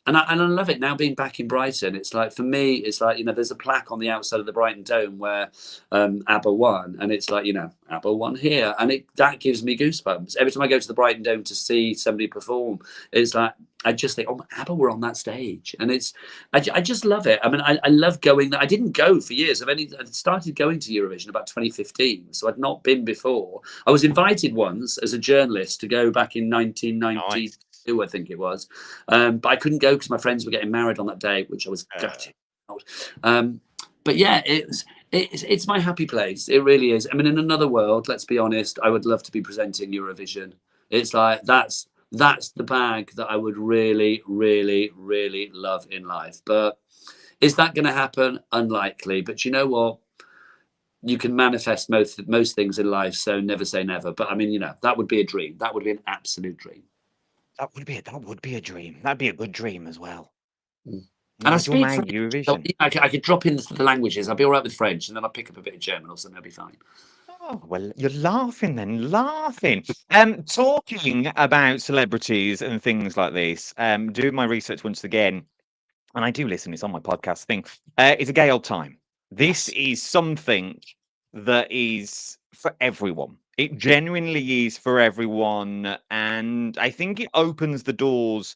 B: And I love it now, being back in Brighton. It's like, for me, it's like, you know, there's a plaque on the outside of the Brighton Dome where ABBA won. And it's like, you know, ABBA won here. And that gives me goosebumps. Every time I go to the Brighton Dome to see somebody perform, it's like, I just think, oh, ABBA were on that stage. And I just love it. I mean, I love going there. I didn't go for years. I started going to Eurovision about 2015. So I'd not been before. I was invited once as a journalist to go back in 1990. Nice. I think it was, but I couldn't go because my friends were getting married on that day, which I was gutted. But yeah, it's my happy place. It really is. I mean, in another world, let's be honest, I would love to be presenting Eurovision. It's like that's the bag that I would really, really, really love in life. But is that going to happen? Unlikely. But you know what? You can manifest most things in life, so never say never. But I mean, you know, that would be a dream. That would be an absolute dream.
A: That would be a dream. That'd be a good dream as well.
B: And I speak French. So I could drop in the languages. I'll be all right with French, and then I'll pick up a bit of German or something. I'll be fine.
A: Oh, well, you're laughing then, laughing. Talking about celebrities and things like this, doing my research once again, and I do listen, it's on my podcast thing. It's a gay old time. This is something that is for everyone. It genuinely is for everyone. And I think it opens the doors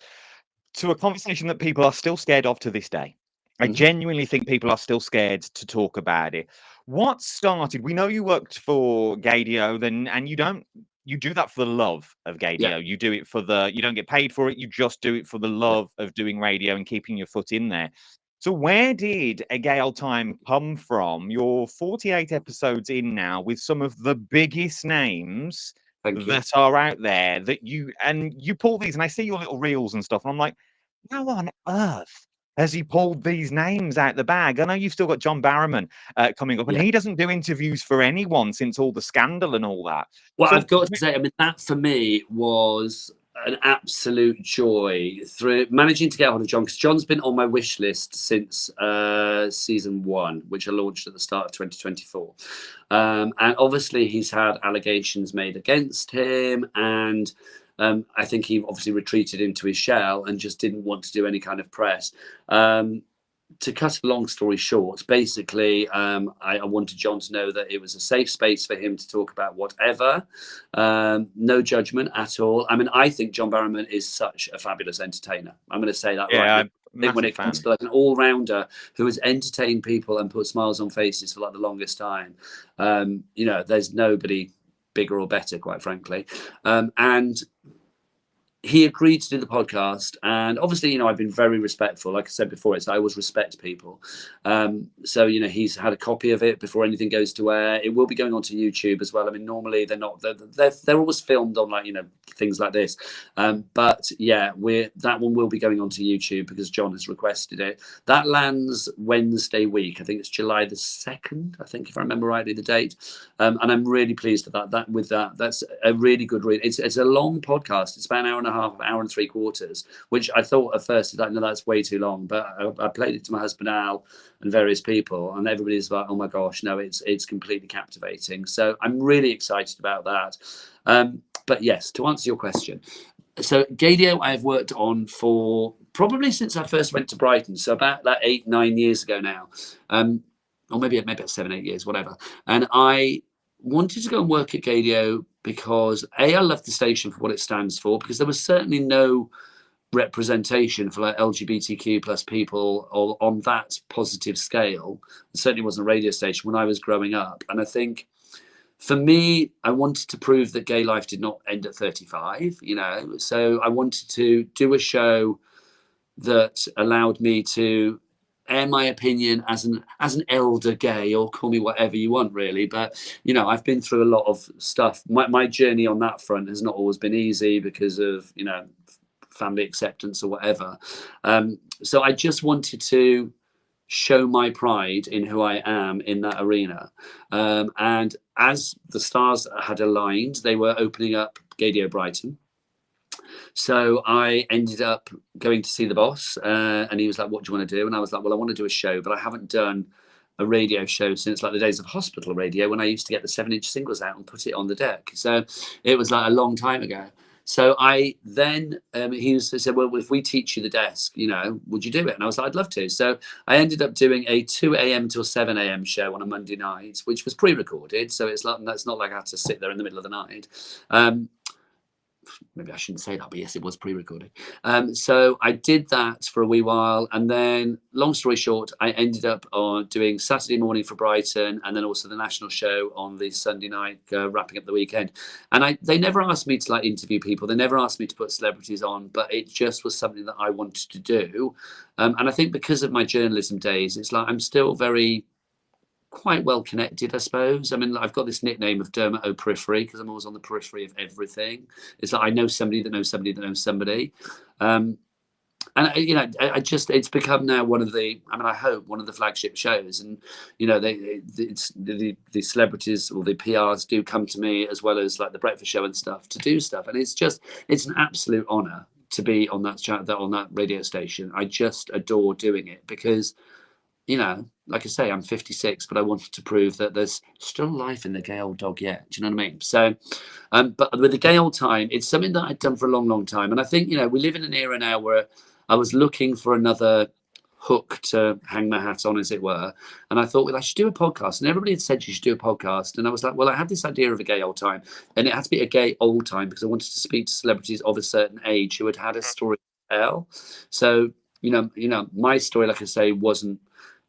A: to a conversation that people are still scared of to this day. I genuinely think people are still scared to talk about it. What started? We know you worked for Gadio, and you do that for the love of Gadio. Yeah. You do it you don't get paid for it. You just do it for the love of doing radio and keeping your foot in there. So where did A Gay Old Time come from? You're 48 episodes in now with some of the biggest names that are out there that you pull these, and I see your little reels and stuff, and I'm like, how on earth has he pulled these names out the bag? I know you've still got John Barrowman coming up, and
B: Yeah.
A: he doesn't do interviews for anyone since all the scandal and all that.
B: Well,
A: So
B: I've got to say, I mean, that for me was an absolute joy through managing to get hold of John, because John's been on my wish list since season 1, which I launched at the start of 2024. And obviously, he's had allegations made against him, and I think he obviously retreated into his shell and just didn't want to do any kind of press. To cut a long story short, basically, I wanted John to know that it was a safe space for him to talk about whatever, no judgment at all. I mean, I think John Barrowman is such a fabulous entertainer. I'm going to say that right
A: yeah,
B: now.
A: I'm a
B: I think when
A: massive
B: it comes
A: fan.
B: to like an all-rounder who has entertained people and put smiles on faces for like the longest time, there's nobody bigger or better, quite frankly. And he agreed to do the podcast, and obviously, I've been very respectful. Like I said before, I always respect people. So he's had a copy of it before anything goes to air. It will be going onto YouTube as well. I mean, normally they're not. They're always filmed on things like this. But yeah, that one will be going onto YouTube because John has requested it. That lands Wednesday week. I think it's July the 2nd. I think if I remember rightly the date. And I'm really pleased with that. That's a really good read. It's a long podcast. It's about an hour and a half, hour and 3/4, which I thought at first, no, that's way too long. But I played it to my husband Al and various people, and everybody's like, oh my gosh, no, it's completely captivating. So I'm really excited about that. But yes, to answer your question, so Gadio I've worked on for probably since I first went to Brighton, so about 8-9 years ago now, or maybe 7-8 years, whatever. And I wanted to go and work at Gadio because I loved the station for what it stands for, because there was certainly no representation for like LGBTQ plus people or on that positive scale. It certainly wasn't a radio station when I was growing up. And I think for me, I wanted to prove that gay life did not end at 35, so I wanted to do a show that allowed me to air my opinion as an elder gay, or call me whatever you want, really. But I've been through a lot of stuff. My journey on that front has not always been easy because of family acceptance or whatever. So I just wanted to show my pride in who I am in that arena. And as the stars had aligned, they were opening up Gadio Brighton. So I ended up going to see the boss, and he was like, what do you want to do? And I was like, well, I want to do a show, but I haven't done a radio show since like the days of hospital radio, when I used to get the 7-inch singles out and put it on the deck. So it was like a long time ago. So I then, he said, well, if we teach you the desk, would you do it? And I was like, I'd love to. So I ended up doing a 2 a.m. till 7 a.m. show on a Monday night, which was pre-recorded. So that's not like I had to sit there in the middle of the night. Maybe I shouldn't say that, but yes, it was pre-recorded. So I did that for a wee while, and then, long story short, I ended up on doing Saturday morning for Brighton, and then also the national show on the Sunday night, wrapping up the weekend. And they never asked me to interview people. They never asked me to put celebrities on, but it just was something that I wanted to do. And I think because of my journalism days, it's like I'm still quite well connected, I suppose. I mean, I've got this nickname of Dermot O'Periphery because I'm always on the periphery of everything. It's like I know somebody that knows somebody that knows somebody. And I just, it's become now one of the, I hope one of the flagship shows. And the celebrities or the PRs do come to me, as well as like the breakfast show and stuff, to do stuff. And it's an absolute honor to be on that radio station. I just adore doing it because, like I say, I'm 56, but I wanted to prove that there's still life in the gay old dog yet. Do you know what I mean? So, but with the gay old time, it's something that I'd done for a long, long time. And I think, we live in an era now where I was looking for another hook to hang my hat on, as it were. And I thought, well, I should do a podcast. And everybody had said you should do a podcast. And I was like, well, I had this idea of a gay old time. And it had to be a gay old time because I wanted to speak to celebrities of a certain age who had had a story to tell. So, my story, like I say, wasn't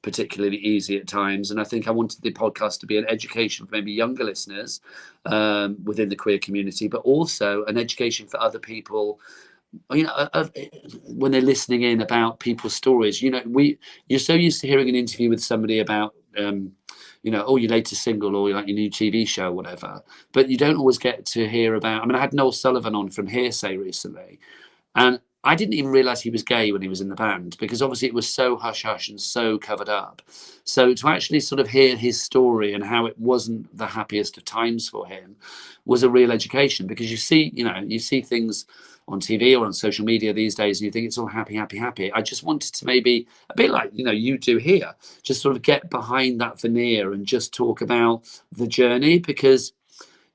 B: particularly easy at times, and I think I wanted the podcast to be an education for maybe younger listeners within the queer community, but also an education for other people, when they're listening in about people's stories. You're so used to hearing an interview with somebody about your latest single or like your new TV show or whatever, but you don't always get to hear about. I had Noel Sullivan on from Hearsay recently, and I didn't even realise he was gay when he was in the band, because obviously it was so hush hush and so covered up. So to actually sort of hear his story and how it wasn't the happiest of times for him was a real education, because you see things on TV or on social media these days and you think it's all happy, happy, happy. I just wanted to maybe, a bit like, you do here, just sort of get behind that veneer and just talk about the journey, because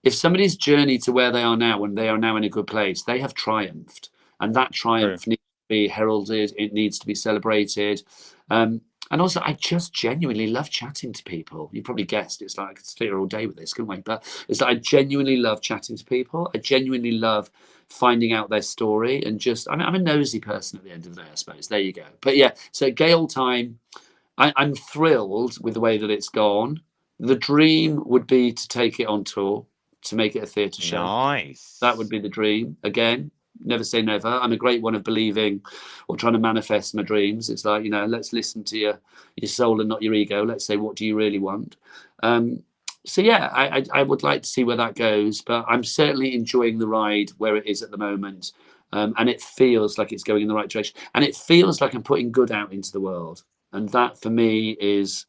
B: if somebody's journey to where they are now, when they are now in a good place, they have triumphed, and that
A: True.
B: triumph needs to be heralded. It needs to be celebrated. And also, I just genuinely love chatting to people. You probably guessed. It's like I could stay here all day with this, couldn't we? But it's like I genuinely love chatting to people. I genuinely love finding out their story, and I'm a nosy person at the end of the day, I suppose. There you go. But yeah, so gay old time. I'm thrilled with the way that it's gone. The dream would be to take it on tour, to make it a theatre show. That would
A: Nice.
B: be the dream. Again, never say never. I'm a great one of believing or trying to manifest my dreams. It's like, let's listen to your soul and not your ego. Let's say, what do you really want? So yeah, I would like to see where that goes, but I'm certainly enjoying the ride where it is at the moment. And it feels like it's going in the right direction. And it feels like I'm putting good out into the world. And that for me is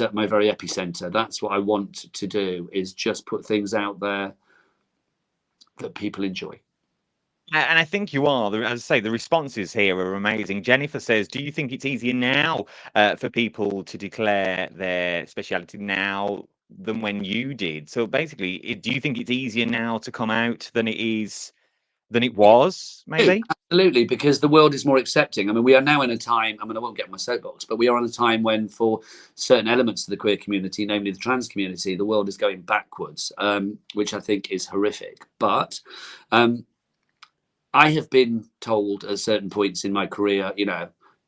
B: at my very epicenter. That's what I want to do, is just put things out there that people enjoy.
A: And I think you are. As I say, the responses here are amazing. Jennifer says, "Do you think it's easier now for people to declare their speciality now than when you did?" So basically, do you think it's easier now to come out than it was, maybe?
B: Absolutely, because the world is more accepting. I mean, we are now in a time, I mean, I won't get on my soapbox, but we are in a time when, for certain elements of the queer community, namely the trans community, the world is going backwards, which I think is horrific. But I have been told at certain points in my career,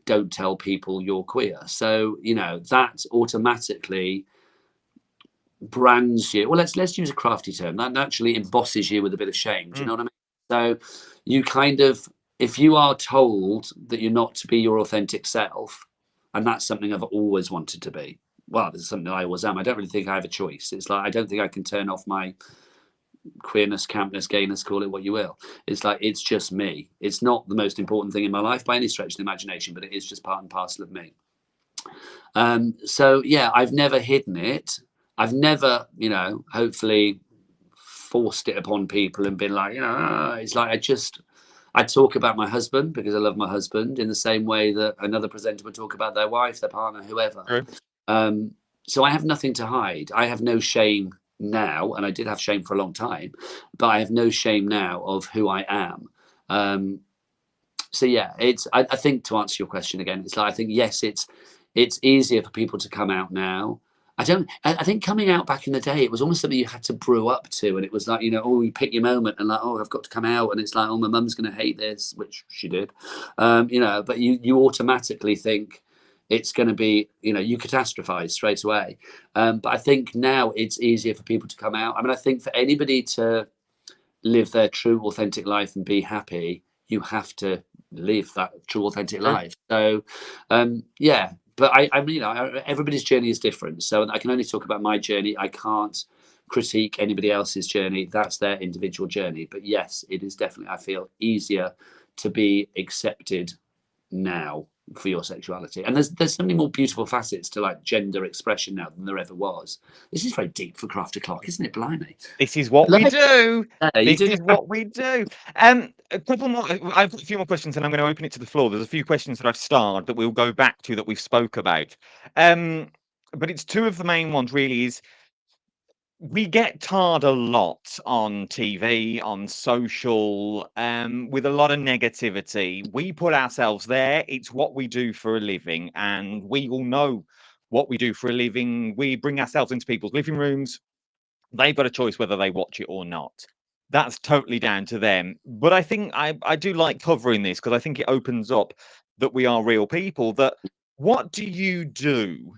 B: don't tell people you're queer. So, that automatically brands you. Well, let's use a crafty term. That naturally embosses you with a bit of shame. Do you
A: Mm.
B: know what I mean? So you kind of, if you are told that you're not to be your authentic self, and that's something I've always wanted to be. Well, this is something I always am. I don't really think I have a choice. It's like I don't think I can turn off my queerness, campness, gayness, call it what you will. It's like it's just me. It's not the most important thing in my life by any stretch of the imagination, but it is just part and parcel of me. So yeah, I've never hidden it. I've never, hopefully forced it upon people and been like, it's like I talk about my husband because I love my husband in the same way that another presenter would talk about their wife, their partner, whoever.
A: True.
B: So I have nothing to hide. I have no shame now, and I did have shame for a long time, but I have no shame now of who I am. So yeah, I think, to answer your question again, it's like I think yes, it's easier for people to come out now. I think coming out back in the day, it was almost something you had to brew up to, and it was like, oh, you pick your moment and like, oh, I've got to come out, and it's like, oh, my mum's going to hate this, which she did, but you automatically think it's going to be, you catastrophize straight away. But I think now it's easier for people to come out. I mean, I think for anybody to live their true authentic life and be happy, you have to live that true authentic
A: True.
B: life. So yeah, but I mean, everybody's journey is different, so I can only talk about my journey. I can't critique anybody else's journey. That's their individual journey. But yes, it is definitely, I feel, easier to be accepted now for your sexuality, and there's so many more beautiful facets to like gender expression now than there ever was. This is very deep for craft o'clock, isn't it? Blimey.
A: This is what we do.
B: You
A: This
B: do.
A: is what we do. A couple more. I've got a few more questions, and I'm going to open it to the floor. There's a few questions that I've starred that we'll go back to that we've spoke about. But it's two of the main ones. Really, is we get tarred a lot on TV, on social, with a lot of negativity. We put ourselves there. It's what we do for a living, and we all know what we do for a living. We bring ourselves into people's living rooms. They've got a choice whether they watch it or not. That's totally down to them. But I think I do like covering this because I think it opens up that we are real people. That what do you do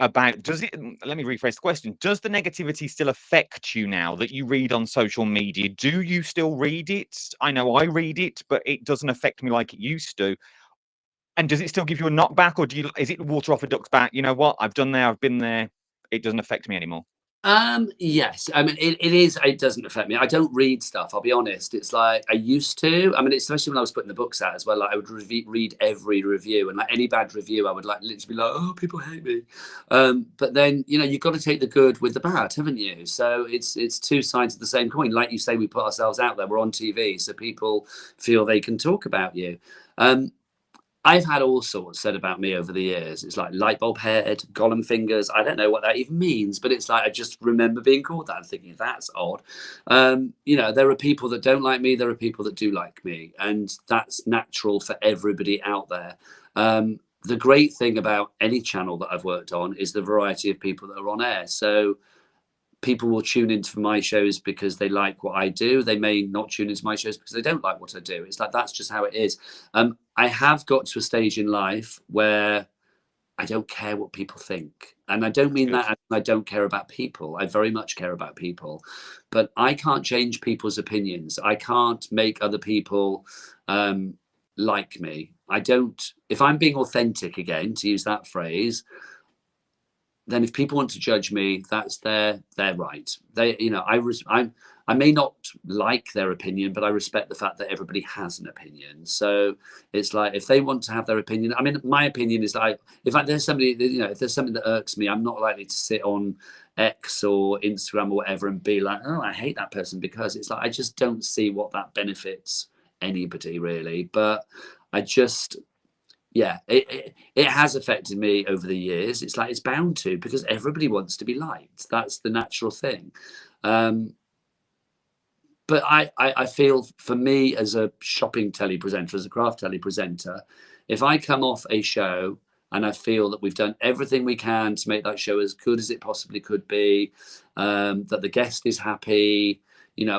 A: about does it let me rephrase the question. Does the negativity still affect you now that you read on social media? Do you still read it? I know I read it, but it doesn't affect me like it used to. And does it still give you a knockback, or is it water off a duck's back? You know what? I've done there, I've been there. It doesn't affect me anymore.
B: Yes. I mean, it doesn't affect me. I don't read stuff, I'll be honest. It's like I used to. I mean, especially when I was putting the books out as well, like I would read every review, and like any bad review, I would like literally be like, oh, people hate me. But then, you've got to take the good with the bad, haven't you? So it's two sides of the same coin. Like you say, we put ourselves out there, we're on TV, so people feel they can talk about you. Um, I've had all sorts said about me over the years. It's like light bulb head, golem fingers. I don't know what that even means, but it's like I just remember being called that and thinking that's odd. There are people that don't like me. There are people that do like me, and that's natural for everybody out there. The great thing about any channel that I've worked on is the variety of people that are on air. So people will tune into my shows because they like what I do. They may not tune into my shows because they don't like what I do. It's like that's just how it is. I have got to a stage in life where I don't care what people think. And I don't mean that I don't care about people. I very much care about people. But I can't change people's opinions. I can't make other people like me. I don't, if I'm being authentic again, to use that phrase, then if people want to judge me, that's their right. I may not like their opinion, but I respect the fact that everybody has an opinion. So it's like if they want to have their opinion, I mean, my opinion is like if there's somebody, if there's something that irks me, I'm not likely to sit on X or Instagram or whatever and be like, oh, I hate that person, because it's like I just don't see what that benefits anybody really. But I just yeah, it has affected me over the years. It's like it's bound to, because everybody wants to be liked. That's the natural thing. But I feel for me as a shopping telly presenter, as a craft telly presenter, if I come off a show and I feel that we've done everything we can to make that show as good as it possibly could be, that the guest is happy,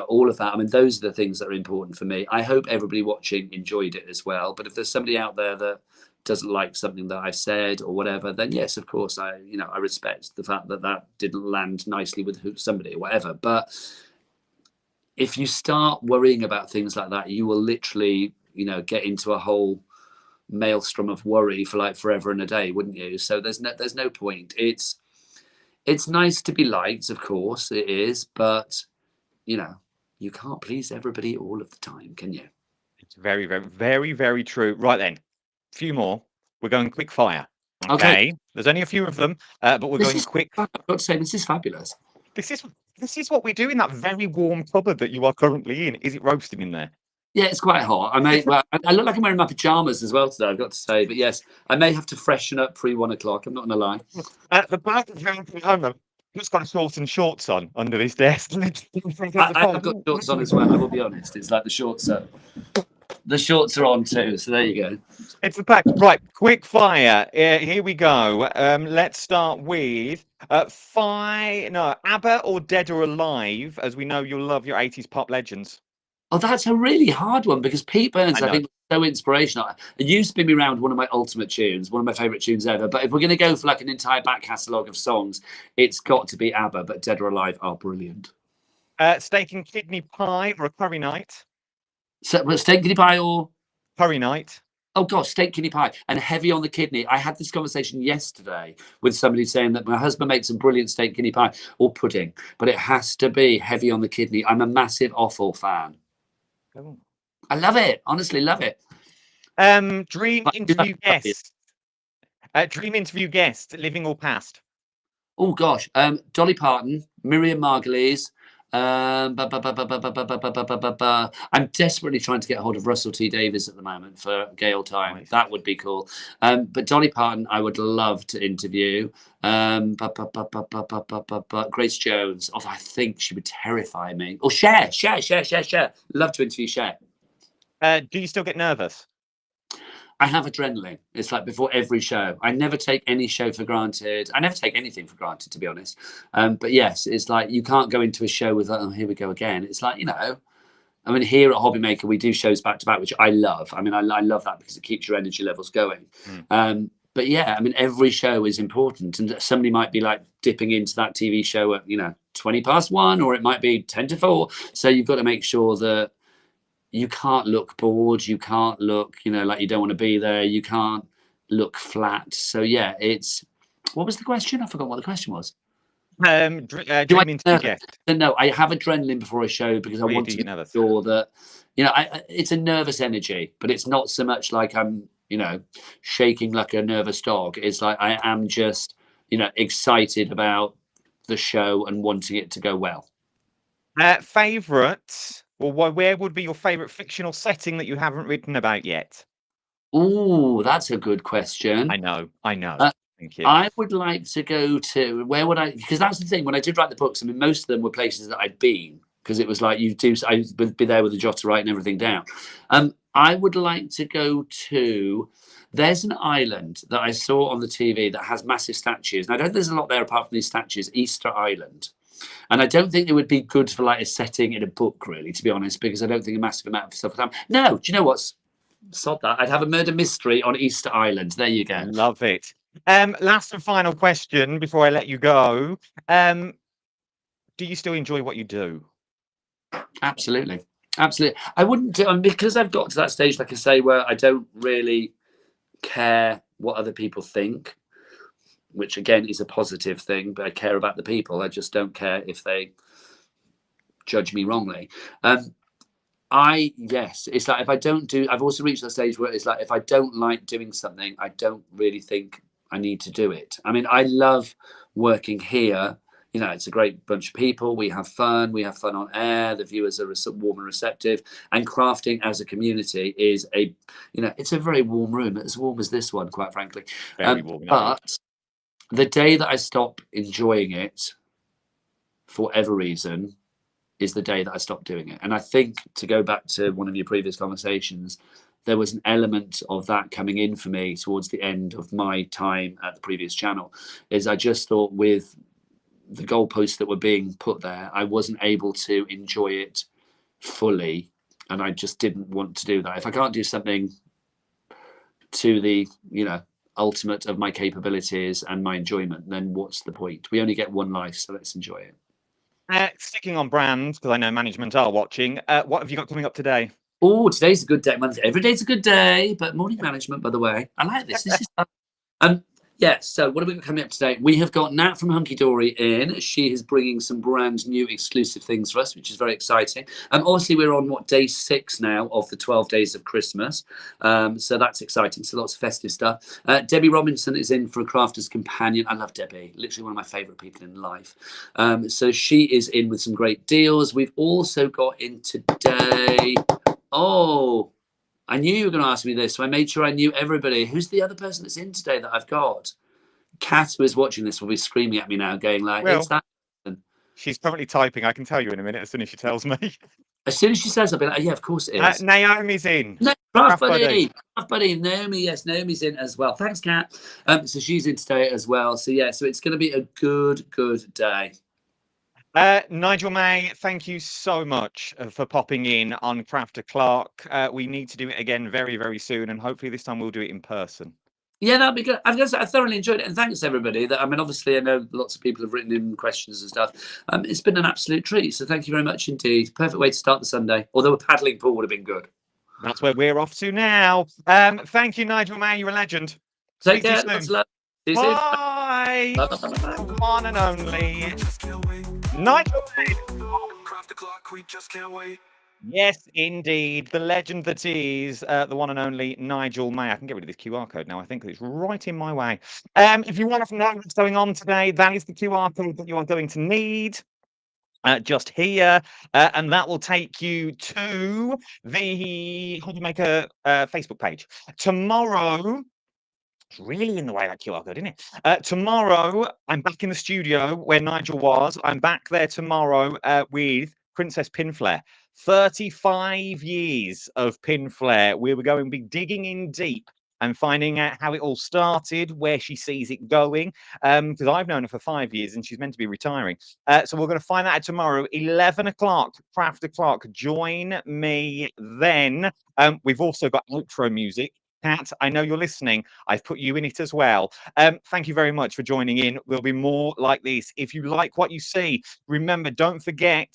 B: all of that. I mean, those are the things that are important for me. I hope everybody watching enjoyed it as well. But if there's somebody out there that doesn't like something that I've said or whatever, then yes, of course, I respect the fact that that didn't land nicely with somebody or whatever. But if you start worrying about things like that, you will literally, get into a whole maelstrom of worry for like forever and a day, wouldn't you? So there's no point. It's nice to be liked, of course it is, but you can't please everybody all of the time, can you?
A: It's very, very, very, very true. Right then, a few more. We're going quick fire.
B: Okay.
A: Okay. There's only a few of them, but we're going quick.
B: I've got to say, this is fabulous.
A: This is what we do in that very warm cupboard that you are currently in. Is it roasting in there?
B: Yeah, it's quite hot. I look like I'm wearing my pajamas as well today, I've got to say. But yes, I may have to freshen up pre 1 o'clock. I'm not going to lie.
A: At the back of home, I've just got shorts and shorts on under this desk.
B: I've got shorts on as well, I will be honest. It's like the shorts are on too. So there you go.
A: It's the pack. Right, quick fire. Here we go. Let's start with ABBA or Dead or Alive, as we know you'll love your 80s pop legends.
B: Oh, that's a really hard one, because Pete Burns, I think, was so inspirational. It used to be me round one of my ultimate tunes, one of my favourite tunes ever. But if we're going to go for like an entire back catalogue of songs, it's got to be ABBA, but Dead or Alive are brilliant.
A: Steak and kidney pie or a curry night?
B: So, steak kidney pie or?
A: Curry night.
B: Oh gosh, steak kidney pie and heavy on the kidney. I had this conversation yesterday with somebody saying that my husband makes some brilliant steak kidney pie or pudding, but it has to be heavy on the kidney. I'm a massive offal fan.
A: Oh.
B: I love it. Honestly, love it.
A: Dream interview guest. Dream interview guest, living or past?
B: Oh gosh, Dolly Parton, Miriam Margolyes. I'm desperately trying to get a hold of Russell T Davies at the moment for gay old time. Nice. That would be cool. But Dolly Parton, I would love to interview. Grace Jones. Oh, I think she would terrify me. Or Cher. Love to interview Cher.
A: Do you still get nervous?
B: I have adrenaline. It's like before every show. I never take any show for granted. I never take anything for granted, to be honest. But yes, it's like you can't go into a show with, oh, here we go again. It's like, I mean, here at Hobbymaker, we do shows back to back, which I love. I mean, I love that because it keeps your energy levels going. But yeah, I mean, every show is important. And somebody might be like dipping into that TV show at, 20 past 1, or it might be 10 to 4. So you've got to make sure that you can't look bored. You can't look, like you don't want to be there. You can't look flat. So yeah, what was the question? I forgot what the question was. Do I
A: dreaming to be
B: nervous?
A: guest.
B: No, I have adrenaline before a show because I
A: Or you
B: want
A: do
B: to
A: your
B: be
A: nervous.
B: sure that, it's a nervous energy, but it's not so much like I'm, shaking like a nervous dog. It's like I am just, excited about the show and wanting it to go well.
A: Favorite, or where would be your favorite fictional setting that you haven't written about yet?
B: Oh, that's a good question.
A: I know.
B: Uh,
A: Thank you.
B: I would like to go to where would I? Because that's the thing. When I did write the books, I mean, most of them were places that I'd been because it was like I would be there with the jotter writing everything down. I would like to go to. There's an island that I saw on the TV that has massive statues, and I don't think there's a lot there apart from these statues. Easter Island. And I don't think it would be good for like a setting in a book, really, to be honest, because I don't think a massive amount of stuff. No, do you know what's sod that? I'd have a murder mystery on Easter Island. There you go.
A: Love it. Last and final question before I let you go. Do you still enjoy what you do?
B: Absolutely. Absolutely. I wouldn't do because I've got to that stage, like I say, where I don't really care what other people think, which again is a positive thing, but I care about the people. I just don't care if they judge me wrongly. Yes, it's like if I don't do, I've also reached that stage where it's like if I don't like doing something, I don't really think I need to do it. I mean, I love working here. It's a great bunch of people. We have fun. We have fun on air. The viewers are warm and receptive. And crafting as a community is it's a very warm room, as warm as this one, quite frankly.
A: Very warm.
B: But the day that I stop enjoying it, for whatever reason, is the day that I stopped doing it. And I think, to go back to one of your previous conversations, there was an element of that coming in for me towards the end of my time at the previous channel, is I just thought with the goalposts that were being put there, I wasn't able to enjoy it fully. And I just didn't want to do that. If I can't do something to the, ultimate of my capabilities and my enjoyment, then what's the point? We only get one life, so let's enjoy it.
A: Sticking on brand, because I know management are watching. What have you got coming up today?
B: Oh, today's a good day. Every day's a good day, but morning management, by the way. I like this. This is so what have we got coming up today? We have got Nat from Hunky Dory in. She is bringing some brand new exclusive things for us, which is very exciting. Obviously, we're on day 6 now of the 12 days of Christmas. So that's exciting. So lots of festive stuff. Debbie Robinson is in for a Crafter's Companion. I love Debbie. Literally one of my favourite people in life. So she is in with some great deals. We've also got in today. Oh, I knew you were going to ask me this, so I made sure I knew everybody. Who's the other person that's in today that I've got? Kat, who is watching this, will be screaming at me now, going like,
A: Well,
B: it's that.
A: She's currently typing. I can tell you in a minute as soon as she tells me.
B: As soon as she says, I'll be like, yeah, of course it is.
A: Naomi's in.
B: No, Craft Buddy. Craft Buddy. Naomi, yes, Naomi's in as well. Thanks, Kat. So she's in today as well. So yeah, so it's going to be a good day.
A: Nigel May, thank you so much for popping in on Crafter Clark. We need to do it again very, very soon, and hopefully this time we'll do it in person.
B: Yeah, that'd be good. I thoroughly enjoyed it, and thanks everybody. Obviously, I know lots of people have written in questions and stuff. It's been an absolute treat. So thank you very much indeed. Perfect way to start the Sunday. Although a paddling pool would have been good.
A: That's where we're off to now. Thank you, Nigel May. You're a legend.
B: Take care. Lots of love. See you soon.
A: Bye. The one and only Nigel May. Yes, indeed. The legend that is the one and only Nigel May. I can get rid of this QR code now, I think, because it's right in my way. If you want to know what's going on today, that is the QR code that you are going to need. Just here, and that will take you to the how to make a Facebook page. Tomorrow, it's really in the way, that QR code, isn't it? Tomorrow, I'm back in the studio where Nigel was. I'm back there tomorrow with Princess Pinflair. 35 years of Pinflair. We were going to be digging in deep and finding out how it all started, where she sees it going, because I've known her for 5 years and she's meant to be retiring. So we're going to find that out tomorrow, 11 o'clock, Crafter Clark. Join me then. We've also got outro music. Kat, I know you're listening. I've put you in it as well. Thank you very much for joining in. We'll be more like this. If you like what you see, remember, don't forget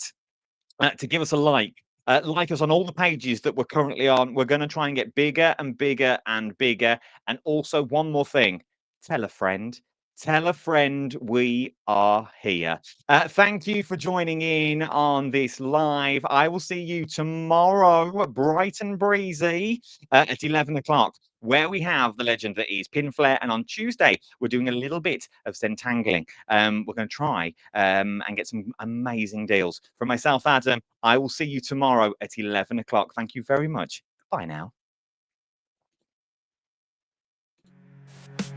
A: to give us a like. Like us on all the pages that we're currently on. We're going to try and get bigger and bigger and bigger. And also, one more thing, tell a friend. Tell a friend we are here. Thank you for joining in on this live. I will see you tomorrow, bright and breezy, at 11 o'clock, where we have the legend that is Pinflair. And on Tuesday, we're doing a little bit of centangling. We're going to try and get some amazing deals. For myself, Adam, I will see you tomorrow at 11 o'clock. Thank you very much. Bye now.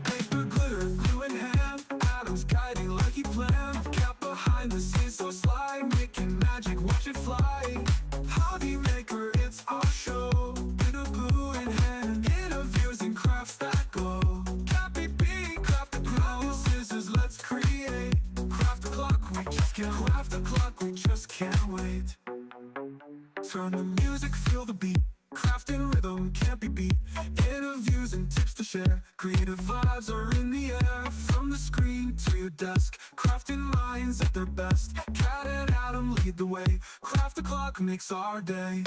C: Paper, glitter, glue in hand. Adam's guiding like he planned. Cat behind the scenes, so sly, making magic, watch it fly. Hobby maker, it's our show. Bit of glue in hand. Interviews and crafts that go. Cappy B, craft the ground. Scissors, let's create. Craft the clock, we just can't. Craft the clock, we just can't wait. Turn the music, feel the beat. Crafting rhythm can't be beat. Interviews and tips to share. Creative vibes are in the air. From the screen to your desk. Crafting minds at their best. Cat and Adam lead the way. Craft the clock makes our day.